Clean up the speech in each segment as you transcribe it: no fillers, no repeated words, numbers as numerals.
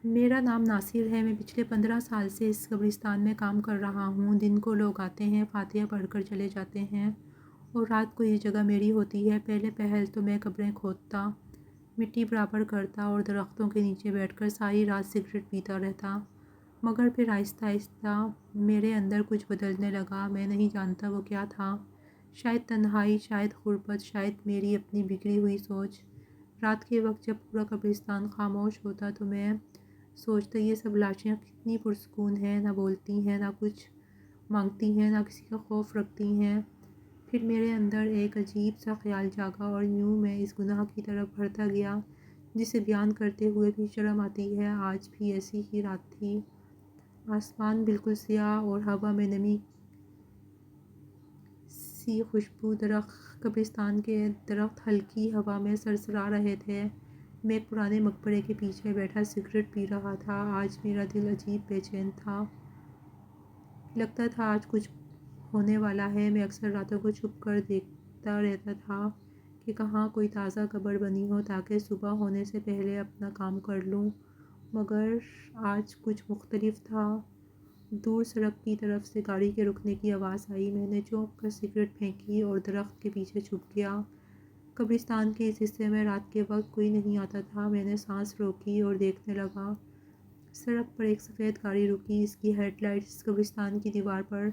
میرا نام ناصر ہے۔ میں پچھلے 15 سال سے اس قبرستان میں کام کر رہا ہوں۔ دن کو لوگ آتے ہیں، فاتحہ پڑھ کر چلے جاتے ہیں اور رات کو یہ جگہ میری ہوتی ہے۔ پہلے پہل تو میں قبریں کھودتا، مٹی برابر کرتا اور درختوں کے نیچے بیٹھ کر ساری رات سگریٹ پیتا رہتا، مگر پھر آہستہ آہستہ میرے اندر کچھ بدلنے لگا۔ میں نہیں جانتا وہ کیا تھا، شاید تنہائی، شاید غربت، شاید میری اپنی بگڑی ہوئی سوچ۔ رات کے وقت جب پورا قبرستان خاموش ہوتا تو میں سوچتا یہ سب لاشیں کتنی پرسکون ہیں، نہ بولتی ہیں، نہ کچھ مانگتی ہیں، نہ کسی کا خوف رکھتی ہیں۔ پھر میرے اندر ایک عجیب سا خیال جاگا اور یوں میں اس گناہ کی طرف بڑھتا گیا جسے بیان کرتے ہوئے بھی شرم آتی ہے۔ آج بھی ایسی ہی رات تھی، آسمان بالکل سیاہ اور ہوا میں نمی سی خوشبو، قبرستان کے درخت ہلکی ہوا میں سرسرا رہے تھے۔ میں ایک پرانے مقبرے کے پیچھے بیٹھا سگریٹ پی رہا تھا۔ آج میرا دل عجیب بے چین تھا، لگتا تھا آج کچھ ہونے والا ہے۔ میں اکثر راتوں کو چھپ کر دیکھتا رہتا تھا کہ کہاں کوئی تازہ قبر بنی ہو تاکہ صبح ہونے سے پہلے اپنا کام کر لوں، مگر آج کچھ مختلف تھا۔ دور سڑک کی طرف سے گاڑی کے رکنے کی آواز آئی۔ میں نے چونک کر سگریٹ پھینکی اور درخت کے پیچھے چھپ گیا۔ قبرستان کے اس حصے میں رات کے وقت کوئی نہیں آتا تھا۔ میں نے سانس روکی اور دیکھنے لگا۔ سڑک پر ایک سفید گاڑی رکی، اس کی ہیڈ لائٹس قبرستان کی دیوار پر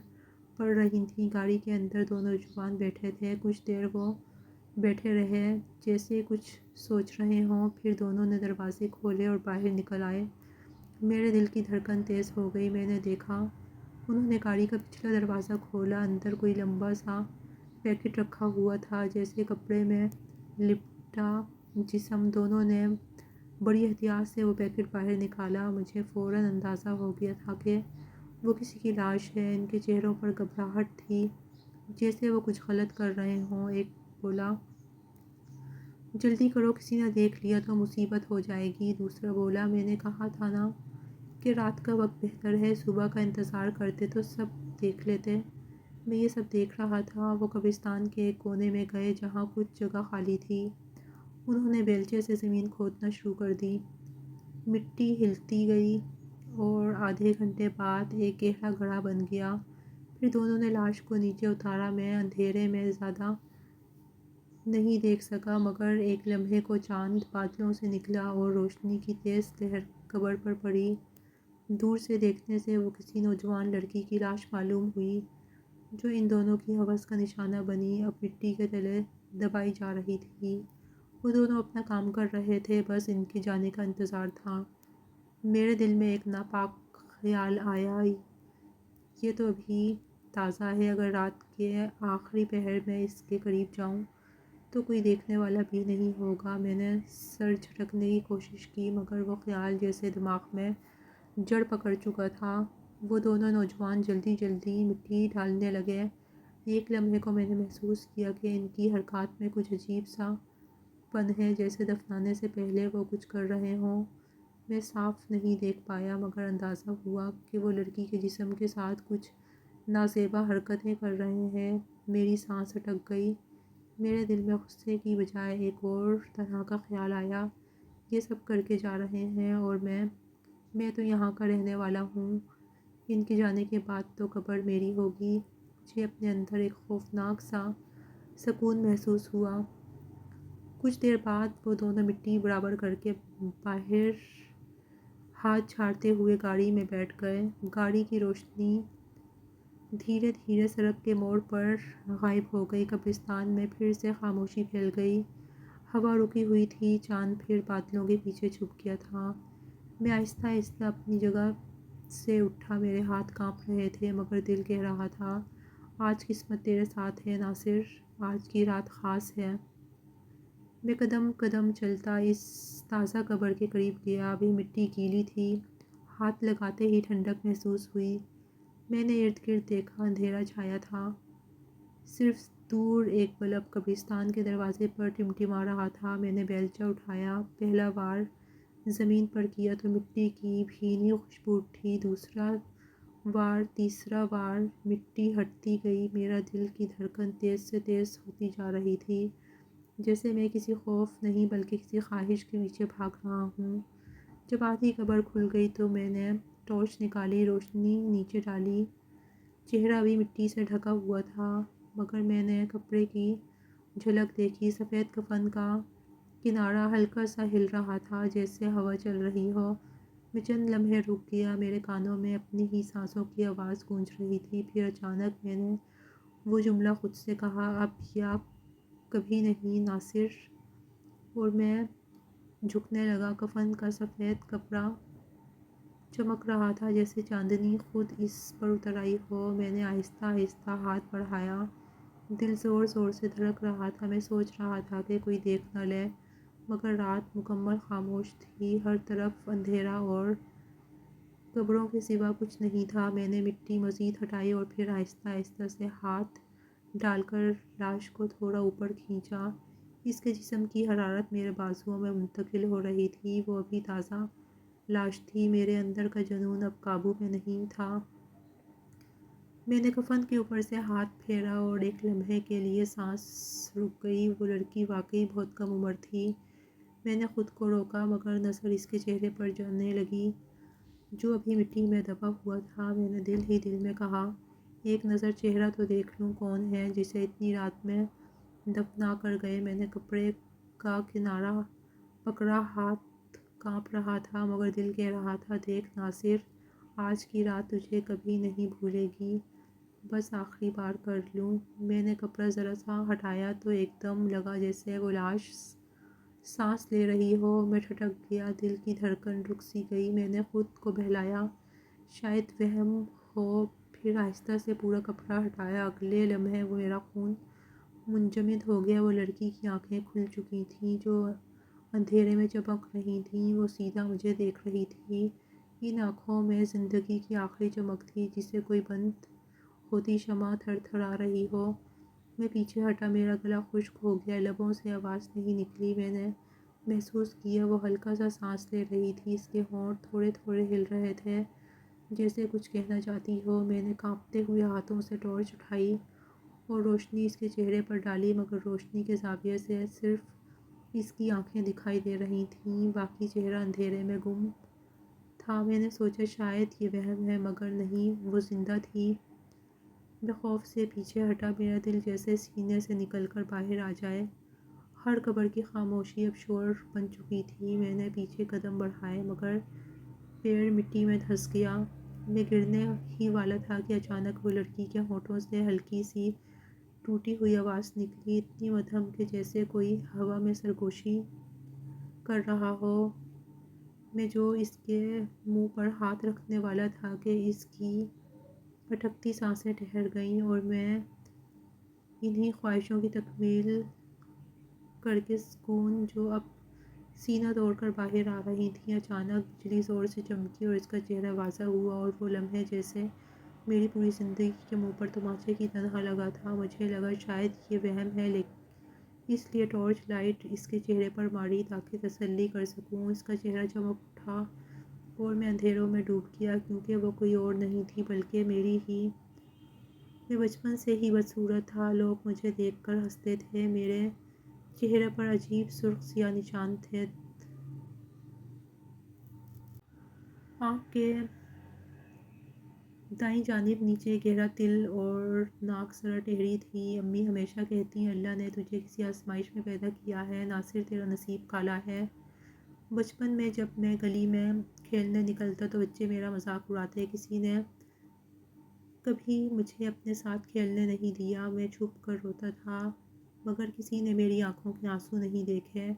پڑ رہی تھیں۔ گاڑی کے اندر دو نوجوان بیٹھے تھے۔ کچھ دیر وہ بیٹھے رہے جیسے کچھ سوچ رہے ہوں، پھر دونوں نے دروازے کھولے اور باہر نکل آئے۔ میرے دل کی دھڑکن تیز ہو گئی۔ میں نے دیکھا انہوں نے گاڑی کا پچھلا دروازہ کھولا۔ اندر کوئی لمبا سا پیکٹ رکھا ہوا تھا جیسے کپڑے میں لپٹا جسم۔ دونوں نے بڑی احتیاط سے وہ پیکٹ باہر نکالا۔ مجھے فوراً اندازہ ہو گیا تھا کہ وہ کسی کی لاش ہے۔ ان کے چہروں پر گھبراہٹ تھی جیسے وہ کچھ غلط کر رہے ہوں۔ ایک بولا، جلدی کرو، کسی نے دیکھ لیا تو مصیبت ہو جائے گی۔ دوسرا بولا، میں نے کہا تھا نا کہ رات کا وقت بہتر ہے، صبح کا انتظار کرتے تو سب دیکھ لیتے۔ میں یہ سب دیکھ رہا تھا۔ وہ قبرستان کے ایک کونے میں گئے جہاں کچھ جگہ خالی تھی۔ انہوں نے بیلچے سے زمین کھودنا شروع کر دی۔ مٹی ہلتی گئی اور آدھے گھنٹے بعد ایک گہرا گڑھا بن گیا۔ پھر دونوں نے لاش کو نیچے اتارا۔ میں اندھیرے میں زیادہ نہیں دیکھ سکا، مگر ایک لمحے کو چاند بادلوں سے نکلا اور روشنی کی تیز لہر قبر پر پڑی۔ دور سے دیکھنے سے وہ کسی نوجوان لڑکی کی لاش معلوم ہوئی جو ان دونوں کی ہوس کا نشانہ بنی، اب مٹی کے تلے دبائی جا رہی تھی۔ وہ دونوں اپنا کام کر رہے تھے، بس ان کے جانے کا انتظار تھا۔ میرے دل میں ایک ناپاک خیال آیا، یہ تو ابھی تازہ ہے، اگر رات کے آخری پہر میں اس کے قریب جاؤں تو کوئی دیکھنے والا بھی نہیں ہوگا۔ میں نے سر جھٹکنے کی کوشش کی، مگر وہ خیال جیسے دماغ میں جڑ پکڑ چکا تھا۔ وہ دونوں نوجوان جلدی جلدی مٹی ڈالنے لگے۔ ایک لمحے کو میں نے محسوس کیا کہ ان کی حرکات میں کچھ عجیب سا پن ہے، جیسے دفنانے سے پہلے وہ کچھ کر رہے ہوں۔ میں صاف نہیں دیکھ پایا، مگر اندازہ ہوا کہ وہ لڑکی کے جسم کے ساتھ کچھ نازیبا حرکتیں کر رہے ہیں۔ میری سانس اٹک گئی۔ میرے دل میں غصے کی بجائے ایک اور طرح کا خیال آیا، یہ سب کر کے جا رہے ہیں اور میں تو یہاں کا رہنے والا ہوں، ان کے جانے کے بعد تو قبر میری ہوگی۔ مجھے اپنے اندر ایک خوفناک سا سکون محسوس ہوا۔ کچھ دیر بعد وہ دونوں مٹی برابر کر کے باہر ہاتھ جھاڑتے ہوئے گاڑی میں بیٹھ گئے۔ گاڑی کی روشنی دھیرے دھیرے سڑک کے موڑ پر غائب ہو گئی۔ قبرستان میں پھر سے خاموشی پھیل گئی۔ ہوا رکی ہوئی تھی، چاند پھر بادلوں کے پیچھے چھپ گیا تھا۔ میں آہستہ آہستہ اپنی جگہ سے اٹھا، میرے ہاتھ کانپ رہے تھے، مگر دل کہہ رہا تھا، آج قسمت تیرے ساتھ ہے ناصر، آج کی رات خاص ہے۔ میں قدم قدم چلتا اس تازہ قبر کے قریب گیا۔ ابھی مٹی گیلی تھی، ہاتھ لگاتے ہی ٹھنڈک محسوس ہوئی۔ میں نے ارد گرد دیکھا، اندھیرا چھایا تھا، صرف دور ایک بلب قبرستان کے دروازے پر ٹمٹما رہا تھا۔ میں نے بیلچہ اٹھایا، پہلا وار زمین پر کیا تو مٹی کی بھینی خوشبو اٹھی، دوسرا وار، تیسرا وار، مٹی ہٹتی گئی۔ میرا دل کی دھڑکن تیز سے تیز ہوتی جا رہی تھی، جیسے میں کسی خوف نہیں بلکہ کسی خواہش کے پیچھے بھاگ رہا ہوں۔ جب آدھی قبر کھل گئی تو میں نے ٹارچ نکالی، روشنی نیچے ڈالی۔ چہرہ بھی مٹی سے ڈھکا ہوا تھا، مگر میں نے کپڑے کی جھلک دیکھی۔ سفید کفن کا کنارہ ہلکا سا ہل رہا تھا، جیسے ہوا چل رہی ہو۔ میں چند لمحے رک گیا، میرے کانوں میں اپنی ہی سانسوں کی آواز گونج رہی تھی۔ پھر اچانک میں نے وہ جملہ خود سے کہا، اب یا کبھی نہیں ناصر۔ اور میں جھکنے لگا۔ کفن کا سفید کپڑا چمک رہا تھا، جیسے چاندنی خود اس پر اتر آئی ہو۔ میں نے آہستہ آہستہ ہاتھ بڑھایا، دل زور زور سے دھڑک رہا تھا۔ میں سوچ رہا تھا کہ کوئی دیکھ نہ لے، مگر رات مکمل خاموش تھی، ہر طرف اندھیرا اور قبروں کے سوا کچھ نہیں تھا۔ میں نے مٹی مزید ہٹائی اور پھر آہستہ آہستہ سے ہاتھ ڈال کر لاش کو تھوڑا اوپر کھینچا۔ اس کے جسم کی حرارت میرے بازوؤں میں منتقل ہو رہی تھی۔ وہ ابھی تازہ لاش تھی، میرے اندر کا جنون اب قابو میں نہیں تھا۔ میں نے کفن کے اوپر سے ہاتھ پھیرا اور ایک لمحے کے لیے سانس رک گئی۔ وہ لڑکی واقعی بہت کم عمر تھی۔ میں نے خود کو روکا، مگر نظر اس کے چہرے پر جانے لگی جو ابھی مٹی میں دبا ہوا تھا۔ میں نے دل ہی دل میں کہا، ایک نظر چہرہ تو دیکھ لوں، کون ہے جسے اتنی رات میں دفنا کر گئے۔ میں نے کپڑے کا کنارہ پکڑا، ہاتھ کانپ رہا تھا، مگر دل کہہ رہا تھا، دیکھ ناصر، آج کی رات تجھے کبھی نہیں بھولے گی، بس آخری بار کر لوں۔ میں نے کپڑا ذرا سا ہٹایا تو ایک دم لگا جیسے وہ لاش سانس لے رہی ہو۔ میں ٹھٹک گیا، دل کی دھڑکن رک سی گئی۔ میں نے خود کو بہلایا، شاید وہم ہو۔ پھر آہستہ سے پورا کپڑا ہٹایا۔ اگلے لمحے وہ میرا خون منجمد ہو گیا۔ وہ لڑکی کی آنکھیں کھل چکی تھیں، جو اندھیرے میں چمک رہی تھیں۔ وہ سیدھا مجھے دیکھ رہی تھی۔ ان آنکھوں میں زندگی کی آخری چمک تھی، جسے کوئی بند ہوتی شمع تھر تھرا رہی ہو۔ میں پیچھے ہٹا، میرا گلا خشک ہو گیا، لبوں سے آواز نہیں نکلی۔ میں نے محسوس کیا وہ ہلکا سا سانس لے رہی تھی، اس کے ہونٹ تھوڑے تھوڑے ہل رہے تھے، جیسے کچھ کہنا چاہتی ہو۔ میں نے کانپتے ہوئے ہاتھوں سے ٹارچ اٹھائی اور روشنی اس کے چہرے پر ڈالی، مگر روشنی کے زاویے سے صرف اس کی آنکھیں دکھائی دے رہی تھیں، باقی چہرہ اندھیرے میں گم تھا۔ میں نے سوچا شاید یہ وہم ہے، مگر نہیں، وہ زندہ تھی۔ میں خوف سے پیچھے ہٹا، میرا دل جیسے سینے سے نکل کر باہر آ جائے۔ ہر قبر کی خاموشی اب شور بن چکی تھی۔ میں نے پیچھے قدم بڑھائے، مگر پیر مٹی میں دھنس گیا۔ میں گرنے ہی والا تھا کہ اچانک وہ لڑکی کے ہونٹوں سے ہلکی سی ٹوٹی ہوئی آواز نکلی، اتنی مدھم کہ جیسے کوئی ہوا میں سرگوشی کر رہا ہو۔ میں جو اس کے منہ پر ہاتھ رکھنے والا تھا کہ اس کی اٹھکتی سانسیں ٹھہر گئیں، اور میں انہی خواہشوں کی تکمیل کر کے سکون جو اب سینہ توڑ کر باہر آ رہی تھیں۔ اچانک بجلی زور سے چمکی اور اس کا چہرہ واضح ہوا، اور وہ لمحے جیسے میری پوری زندگی کے منہ پر تماچے کی طرح لگا تھا۔ مجھے لگا شاید یہ وہم ہے، اس لیے ٹارچ لائٹ اس کے چہرے پر ماری تاکہ تسلی کر سکوں۔ اس کا چہرہ چمک اٹھا اور میں اندھیروں میں ڈوب گیا، کیونکہ وہ کوئی اور نہیں تھی بلکہ میری ہی۔ میں بچپن سے ہی بدصورت تھا، لوگ مجھے دیکھ کر ہنستے تھے، میرے چہرے پر عجیب سرخ سیاہ نشان تھے، آنکھ کے دائیں جانب نیچے گہرا تل اور ناک ذرا ٹیڑھی تھی۔ امی ہمیشہ کہتی ہیں، اللہ نے تجھے کسی آزمائش میں پیدا کیا ہے ناصر، تیرا نصیب کالا ہے۔ بچپن میں جب میں گلی میں کھیلنے نکلتا تو بچے میرا مذاق اڑاتے، کسی نے کبھی مجھے اپنے ساتھ کھیلنے نہیں دیا، میں چھپ کر روتا تھا، مگر کسی نے میری آنکھوں کے آنسو نہیں دیکھے۔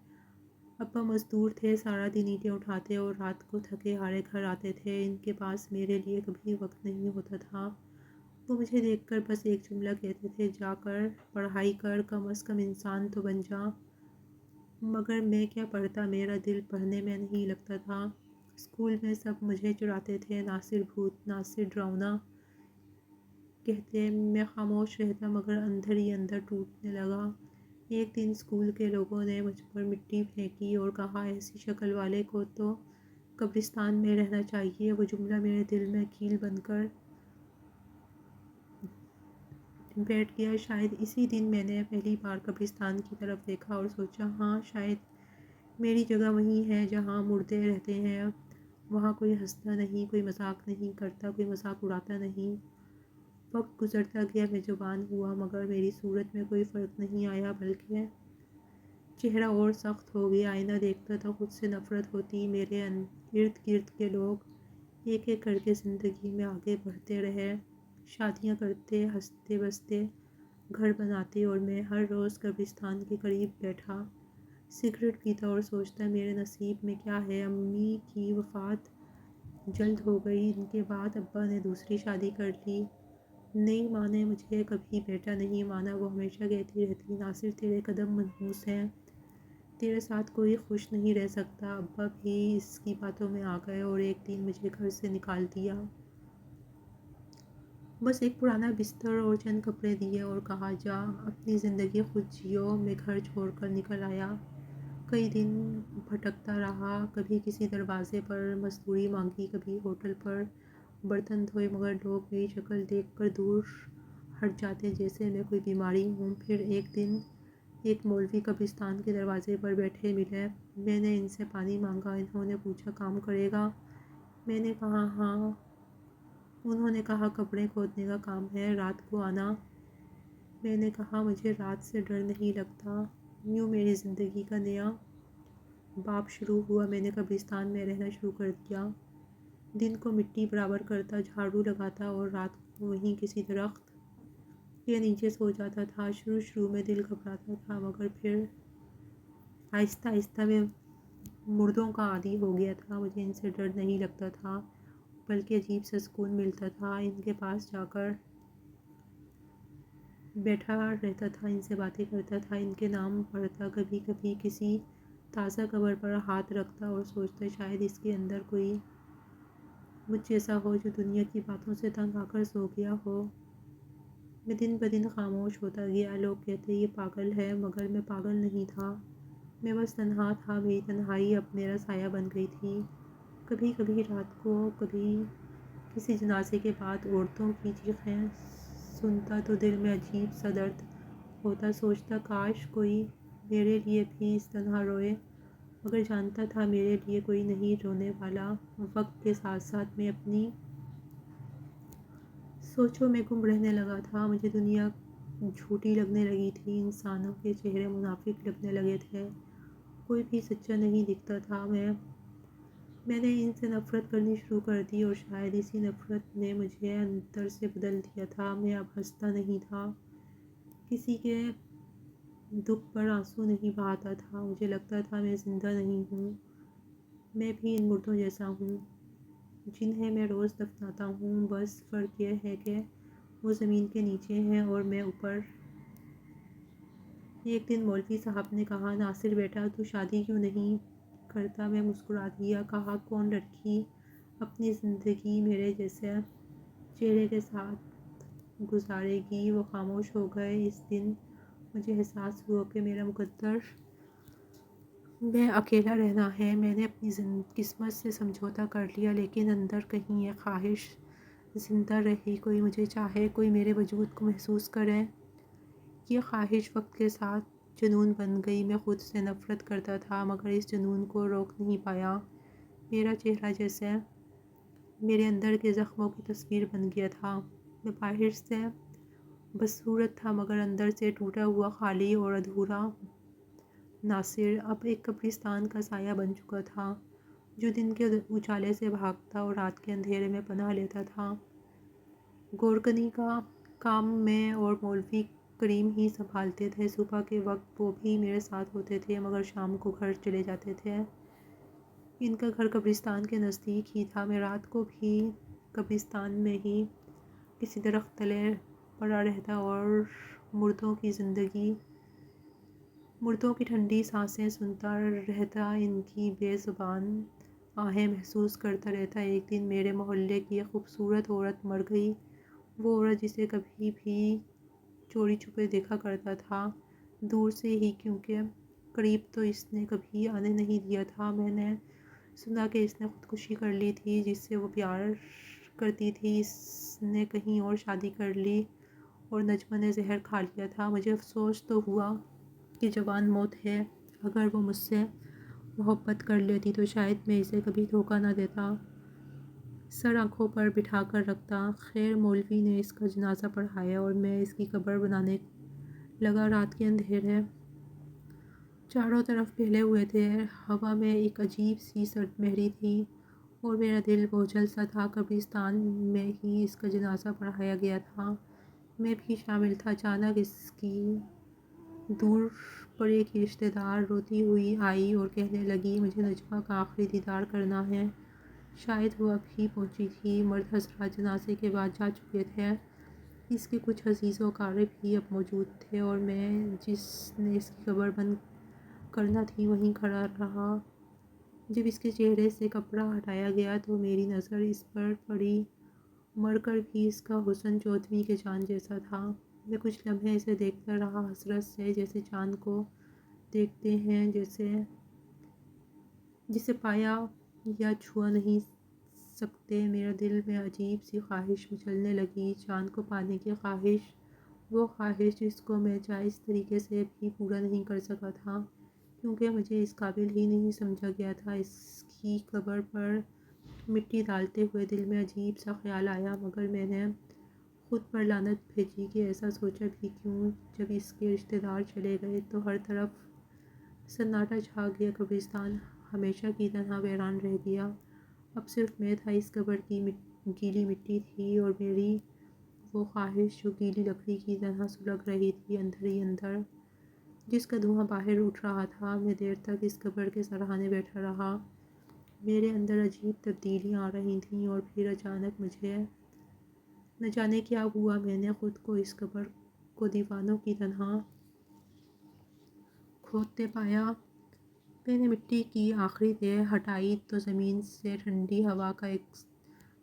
ابا مزدور تھے، سارا دن اینٹیں اٹھاتے اور رات کو تھکے ہارے گھر آتے تھے، ان کے پاس میرے لیے کبھی وقت نہیں ہوتا تھا۔ وہ مجھے دیکھ کر بس ایک جملہ کہتے تھے، جا کر پڑھائی کر، کم از کم انسان تو بن جا۔ مگر میں کیا پڑھتا، میرا دل پڑھنے میں نہیں لگتا تھا۔ اسکول میں سب مجھے چڑھاتے تھے، ناصر بھوت، ناصر ڈراؤنا کہتے۔ میں خاموش رہتا، مگر اندر ہی اندر ٹوٹنے لگا۔ ایک دن اسکول کے لوگوں نے مجھ پر مٹی پھینکی اور کہا، ایسی شکل والے کو تو قبرستان میں رہنا چاہیے۔ وہ جملہ میرے دل میں کیل بن کر بیٹھ گیا۔ شاید اسی دن میں نے پہلی بار قبرستان کی طرف دیکھا اور سوچا، ہاں شاید میری جگہ وہیں ہے جہاں مردے رہتے ہیں، وہاں کوئی ہنستا نہیں، کوئی مذاق نہیں کرتا، کوئی مذاق اڑاتا نہیں۔ وقت گزرتا گیا، میں جوان ہوا، مگر میری صورت میں کوئی فرق نہیں آیا، بلکہ چہرہ اور سخت ہو گیا۔ آئینہ دیکھتا تو خود سے نفرت ہوتی۔ میرے ارد گرد کے لوگ ایک ایک کر کے زندگی میں آگے بڑھتے رہے، شادیاں کرتے، ہنستے بستے گھر بناتے، اور میں ہر روز قبرستان کے قریب بیٹھا سگریٹ پیتا اور سوچتا میرے نصیب میں کیا ہے۔ امی کی وفات جلد ہو گئی، ان کے بعد ابا نے دوسری شادی کر لی۔ نئی ماں نے مجھے کبھی بیٹا نہیں مانا، وہ ہمیشہ کہتی رہتی ناصر تیرے قدم منحوس ہیں، تیرے ساتھ کوئی خوش نہیں رہ سکتا۔ ابا بھی اس کی باتوں میں آ گئے اور ایک دن مجھے گھر سے نکال دیا۔ بس ایک پرانا بستر اور چند کپڑے دیے اور کہا جا اپنی زندگی خود جیو۔ میں گھر چھوڑ کر نکل آیا، کئی دن بھٹکتا رہا، کبھی کسی دروازے پر مزدوری مانگی، کبھی ہوٹل پر برتن دھوئے، مگر لوگ میری شکل دیکھ کر دور ہٹ جاتے جیسے میں کوئی بیماری ہوں۔ پھر ایک دن ایک مولوی قبرستان کے دروازے پر بیٹھے ملے، میں نے ان سے پانی مانگا، انہوں نے پوچھا کام کرے گا؟ میں نے کہا ہاں۔ انہوں نے کہا کپڑے کھودنے کا کام ہے، رات کو آنا۔ میں نے کہا مجھے رات سے ڈر نہیں لگتا۔ یوں میری زندگی کا نیا باب شروع ہوا۔ میں نے قبرستان میں رہنا شروع کر دیا، دن کو مٹی برابر کرتا، جھاڑو لگاتا اور رات کو وہیں کسی درخت کے نیچے سو جاتا تھا۔ شروع میں دل گھبراتا تھا، مگر پھر آہستہ آہستہ میں مردوں کا عادی ہو گیا تھا۔ مجھے ان سے ڈر نہیں لگتا تھا، بلکہ عجیب سا سکون ملتا تھا۔ ان کے پاس جا کر بیٹھا رہتا تھا، ان سے باتیں کرتا تھا، ان کے نام پڑھتا، کبھی کبھی کسی تازہ قبر پر ہاتھ رکھتا اور سوچتا شاید اس کے اندر کوئی مجھ جیسا ہو جو دنیا کی باتوں سے تنگ آ کر سو گیا ہو۔ میں دن بدن خاموش ہوتا گیا، لوگ کہتے یہ پاگل ہے، مگر میں پاگل نہیں تھا، میں بس تنہا تھا۔ میری تنہائی اب میرا سایہ بن گئی تھی۔ کبھی کبھی رات کو، کبھی کسی جنازے کے بعد عورتوں کی چیخیں سنتا تو دل میں عجیب سا درد ہوتا، سوچتا کاش کوئی میرے لیے بھی اس طرح روئے، مگر جانتا تھا میرے لیے کوئی نہیں رونے والا۔ وقت کے ساتھ ساتھ میں اپنی سوچوں میں گم رہنے لگا تھا، مجھے دنیا جھوٹی لگنے لگی تھی، انسانوں کے چہرے منافق لگنے لگے تھے، کوئی بھی سچا نہیں دکھتا تھا۔ میں نے ان سے نفرت کرنی شروع کر دی، اور شاید اسی نفرت نے مجھے اندر سے بدل دیا تھا۔ میں اب ہنستا نہیں تھا، کسی کے دکھ پر آنسو نہیں بہاتا تھا، مجھے لگتا تھا میں زندہ نہیں ہوں، میں بھی ان مردوں جیسا ہوں جنہیں میں روز دفناتا ہوں، بس فرق یہ ہے کہ وہ زمین کے نیچے ہیں اور میں اوپر۔ ایک دن مولوی صاحب نے کہا ناصر بیٹا تو شادی کیوں نہیں کرتا؟ میں مسکرا دیا، کہا کون لڑکی اپنی زندگی میرے جیسے چہرے کے ساتھ گزارے گی؟ وہ خاموش ہو گئے۔ اس دن مجھے احساس ہوا کہ میرا مقدر میں اکیلا رہنا ہے۔ میں نے اپنی قسمت سے سمجھوتا کر لیا، لیکن اندر کہیں یہ خواہش زندہ رہی، کوئی مجھے چاہے، کوئی میرے وجود کو محسوس کرے۔ یہ خواہش وقت کے ساتھ جنون بن گئی۔ میں خود سے نفرت کرتا تھا، مگر اس جنون کو روک نہیں پایا۔ میرا چہرہ جیسے میرے اندر کے زخموں کی تصویر بن گیا تھا۔ میں باہر سے بدصورت تھا، مگر اندر سے ٹوٹا ہوا، خالی اور ادھورا ناصر اب ایک قبرستان کا سایہ بن چکا تھا، جو دن کے اجالے سے بھاگتا اور رات کے اندھیرے میں پناہ لیتا تھا۔ گورکنی کا کام میں اور مولوی کریم ہی سنبھالتے تھے۔ صبح کے وقت وہ بھی میرے ساتھ ہوتے تھے، مگر شام کو گھر چلے جاتے تھے۔ ان کا گھر قبرستان کے نزدیک ہی تھا۔ میں رات کو بھی قبرستان میں ہی کسی درخت تلے پڑا رہتا اور مردوں کی ٹھنڈی سانسیں سنتا رہتا، ان کی بے زبان آہیں محسوس کرتا رہتا۔ ایک دن میرے محلے کی ایک خوبصورت عورت مر گئی، وہ عورت جسے کبھی بھی چوری چھپے دیکھا کرتا تھا، دور سے ہی، کیونکہ قریب تو اس نے کبھی آنے نہیں دیا تھا۔ میں نے سنا کہ اس نے خودکشی کر لی تھی، جس سے وہ پیار کرتی تھی، اس نے کہیں اور شادی کر لی اور نجمہ نے زہر کھا لیا تھا۔ مجھے افسوس تو ہوا کہ جوان موت ہے، اگر وہ مجھ سے محبت کر لیتی تو شاید میں اسے کبھی دھوکہ نہ دیتا، سر آنکھوں پر بٹھا کر رکھتا۔ خیر مولوی نے اس کا جنازہ پڑھایا اور میں اس کی قبر بنانے لگا۔ رات کے اندھیرے چاروں طرف پھیلے ہوئے تھے، ہوا میں ایک عجیب سی سرد مہری تھی اور میرا دل بوجھل سا تھا۔ قبرستان میں ہی اس کا جنازہ پڑھایا گیا تھا، میں بھی شامل تھا۔ اچانک اس کی دور پڑے کی رشتہ دار روتی ہوئی آئی اور کہنے لگی، مجھے نجمہ کا آخری دیدار کرنا ہے۔ شاید وہ اب ہی پہنچی تھی۔ مرد حضرات جنازے کے بعد جا چکے تھے، اس کے کچھ عزیز و اقارب ہی اب موجود تھے اور میں جس نے اس کی قبر بند کرنا تھی وہیں کھڑا رہا۔ جب اس کے چہرے سے کپڑا ہٹایا گیا تو میری نظر اس پر پڑی، مر کر بھی اس کا حسن چودھویں کے چاند جیسا تھا۔ میں کچھ لمحے اسے دیکھتا رہا، حسرت سے، جیسے چاند کو دیکھتے ہیں جسے پایا یا چھوا نہیں سکتے۔ میرے دل میں عجیب سی خواہش مچلنے لگی، چاند کو پانے کی خواہش، وہ خواہش جس کو میں جائز طریقے سے بھی پورا نہیں کر سکا تھا، کیونکہ مجھے اس قابل ہی نہیں سمجھا گیا تھا۔ اس کی قبر پر مٹی ڈالتے ہوئے دل میں عجیب سا خیال آیا، مگر میں نے خود پر لعنت بھیجی کہ ایسا سوچا بھی کیوں۔ جب اس کے رشتہ دار چلے گئے تو ہر طرف سناٹا چھا گیا، قبرستان ہمیشہ کی طرح ویران رہ گیا۔ اب صرف میں تھا، اس قبر کی گیلی مٹی تھی اور میری وہ خواہش جو گیلی لکڑی کی طرح سلگ رہی تھی اندر ہی اندر، جس کا دھواں باہر اٹھ رہا تھا۔ میں دیر تک اس قبر کے سراہنے بیٹھا رہا، میرے اندر عجیب تبدیلیاں آ رہی تھیں، اور پھر اچانک مجھے نہ جانے کیا ہوا، میں نے خود کو اس قبر کو دیوانوں کی طرح کھودتے پایا۔ میں نے مٹی کی آخری تہہ ہٹائی تو زمین سے ٹھنڈی ہوا کا ایک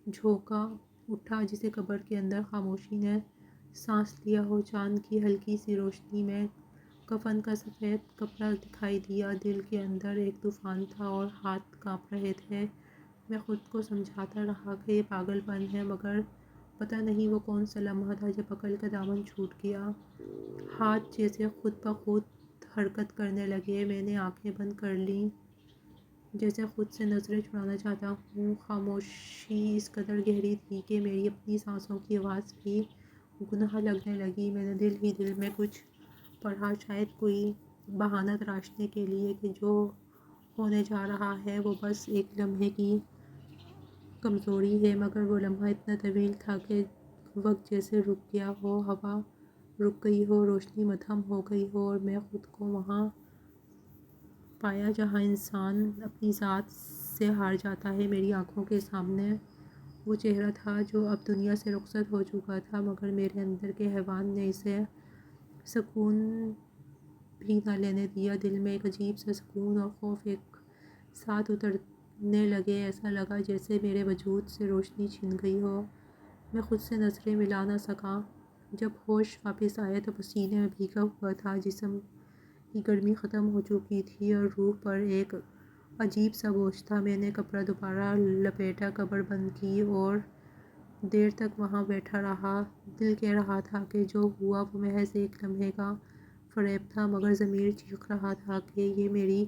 جھونکا اٹھا، جسے قبر کے اندر خاموشی نے سانس لیا ہو۔ چاند کی ہلکی سی روشنی میں کفن کا سفید کپڑا دکھائی دیا۔ دل کے اندر ایک طوفان تھا اور ہاتھ کانپ رہے تھے۔ میں خود کو سمجھاتا رہا کہ یہ پاگل پن ہے، مگر پتہ نہیں وہ کون سا لمحہ تھا جب عقل کا دامن چھوٹ گیا۔ ہاتھ جیسے خود بخود حرکت کرنے لگے، میں نے آنکھیں بند کر لیں جیسے خود سے نظریں چرانا چاہتا ہوں۔ خاموشی اس قدر گہری تھی کہ میری اپنی سانسوں کی آواز بھی گناہ لگنے لگی۔ میں نے دل ہی دل میں کچھ پڑھا، شاید کوئی بہانہ تراشنے کے لیے کہ جو ہونے جا رہا ہے وہ بس ایک لمحے کی کمزوری ہے، مگر وہ لمحہ اتنا طویل تھا کہ وقت جیسے رک گیا ہو، ہوا رک گئی ہو، روشنی مدھم ہو گئی ہو، اور میں خود کو وہاں پایا جہاں انسان اپنی ذات سے ہار جاتا ہے۔ میری آنکھوں کے سامنے وہ چہرہ تھا جو اب دنیا سے رخصت ہو چکا تھا، مگر میرے اندر کے حیوان نے اسے سکون بھی نہ لینے دیا۔ دل میں ایک عجیب سا سکون اور خوف ایک ساتھ اترنے لگے، ایسا لگا جیسے میرے وجود سے روشنی چھن گئی ہو۔ میں خود سے نظریں ملا نہ سکا۔ جب ہوش واپس آیا تو پسینے میں بھیگا ہوا تھا، جسم کی گرمی ختم ہو چکی تھی اور روح پر ایک عجیب سا بوجھ تھا۔ میں نے کپڑا دوبارہ لپیٹا، قبر بند کی اور دیر تک وہاں بیٹھا رہا۔ دل کہہ رہا تھا کہ جو ہوا وہ محض ایک لمحے کا فریب تھا، مگر ضمیر چیخ رہا تھا کہ یہ میری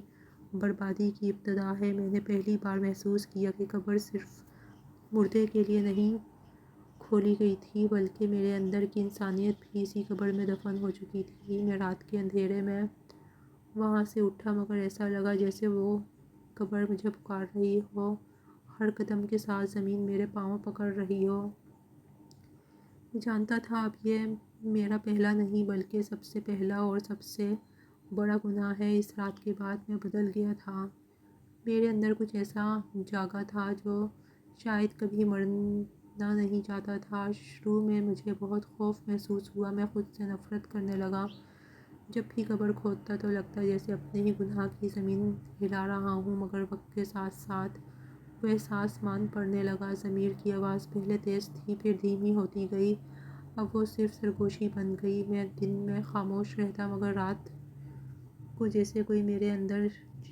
بربادی کی ابتدا ہے۔ میں نے پہلی بار محسوس کیا کہ قبر صرف مردے کے لیے نہیں کھولی گئی تھی، بلکہ میرے اندر کی انسانیت بھی اسی قبر میں دفن ہو چکی تھی۔ میں رات کے اندھیرے میں وہاں سے اٹھا، مگر ایسا لگا جیسے وہ قبر مجھے پکار رہی ہو، ہر قدم کے ساتھ زمین میرے پاؤں پکڑ رہی ہو۔ میں جانتا تھا اب یہ میرا پہلا نہیں بلکہ سب سے پہلا اور سب سے بڑا گناہ ہے۔ اس رات کے بعد میں بدل گیا تھا، میرے اندر کچھ ایسا جاگا تھا جو شاید کبھی مرنا نہیں چاہتا تھا۔ شروع میں مجھے بہت خوف محسوس ہوا، میں خود سے نفرت کرنے لگا۔ جب بھی قبر کھودتا تو لگتا جیسے اپنے ہی گناہ کی زمین ہلا رہا ہوں، مگر وقت کے ساتھ ساتھ وہ احساس مان پڑنے لگا۔ ضمیر کی آواز پہلے تیز تھی، پھر دھیمی ہوتی گئی، اب وہ صرف سرگوشی بن گئی۔ میں دن میں خاموش رہتا، مگر رات کو جیسے کوئی میرے اندر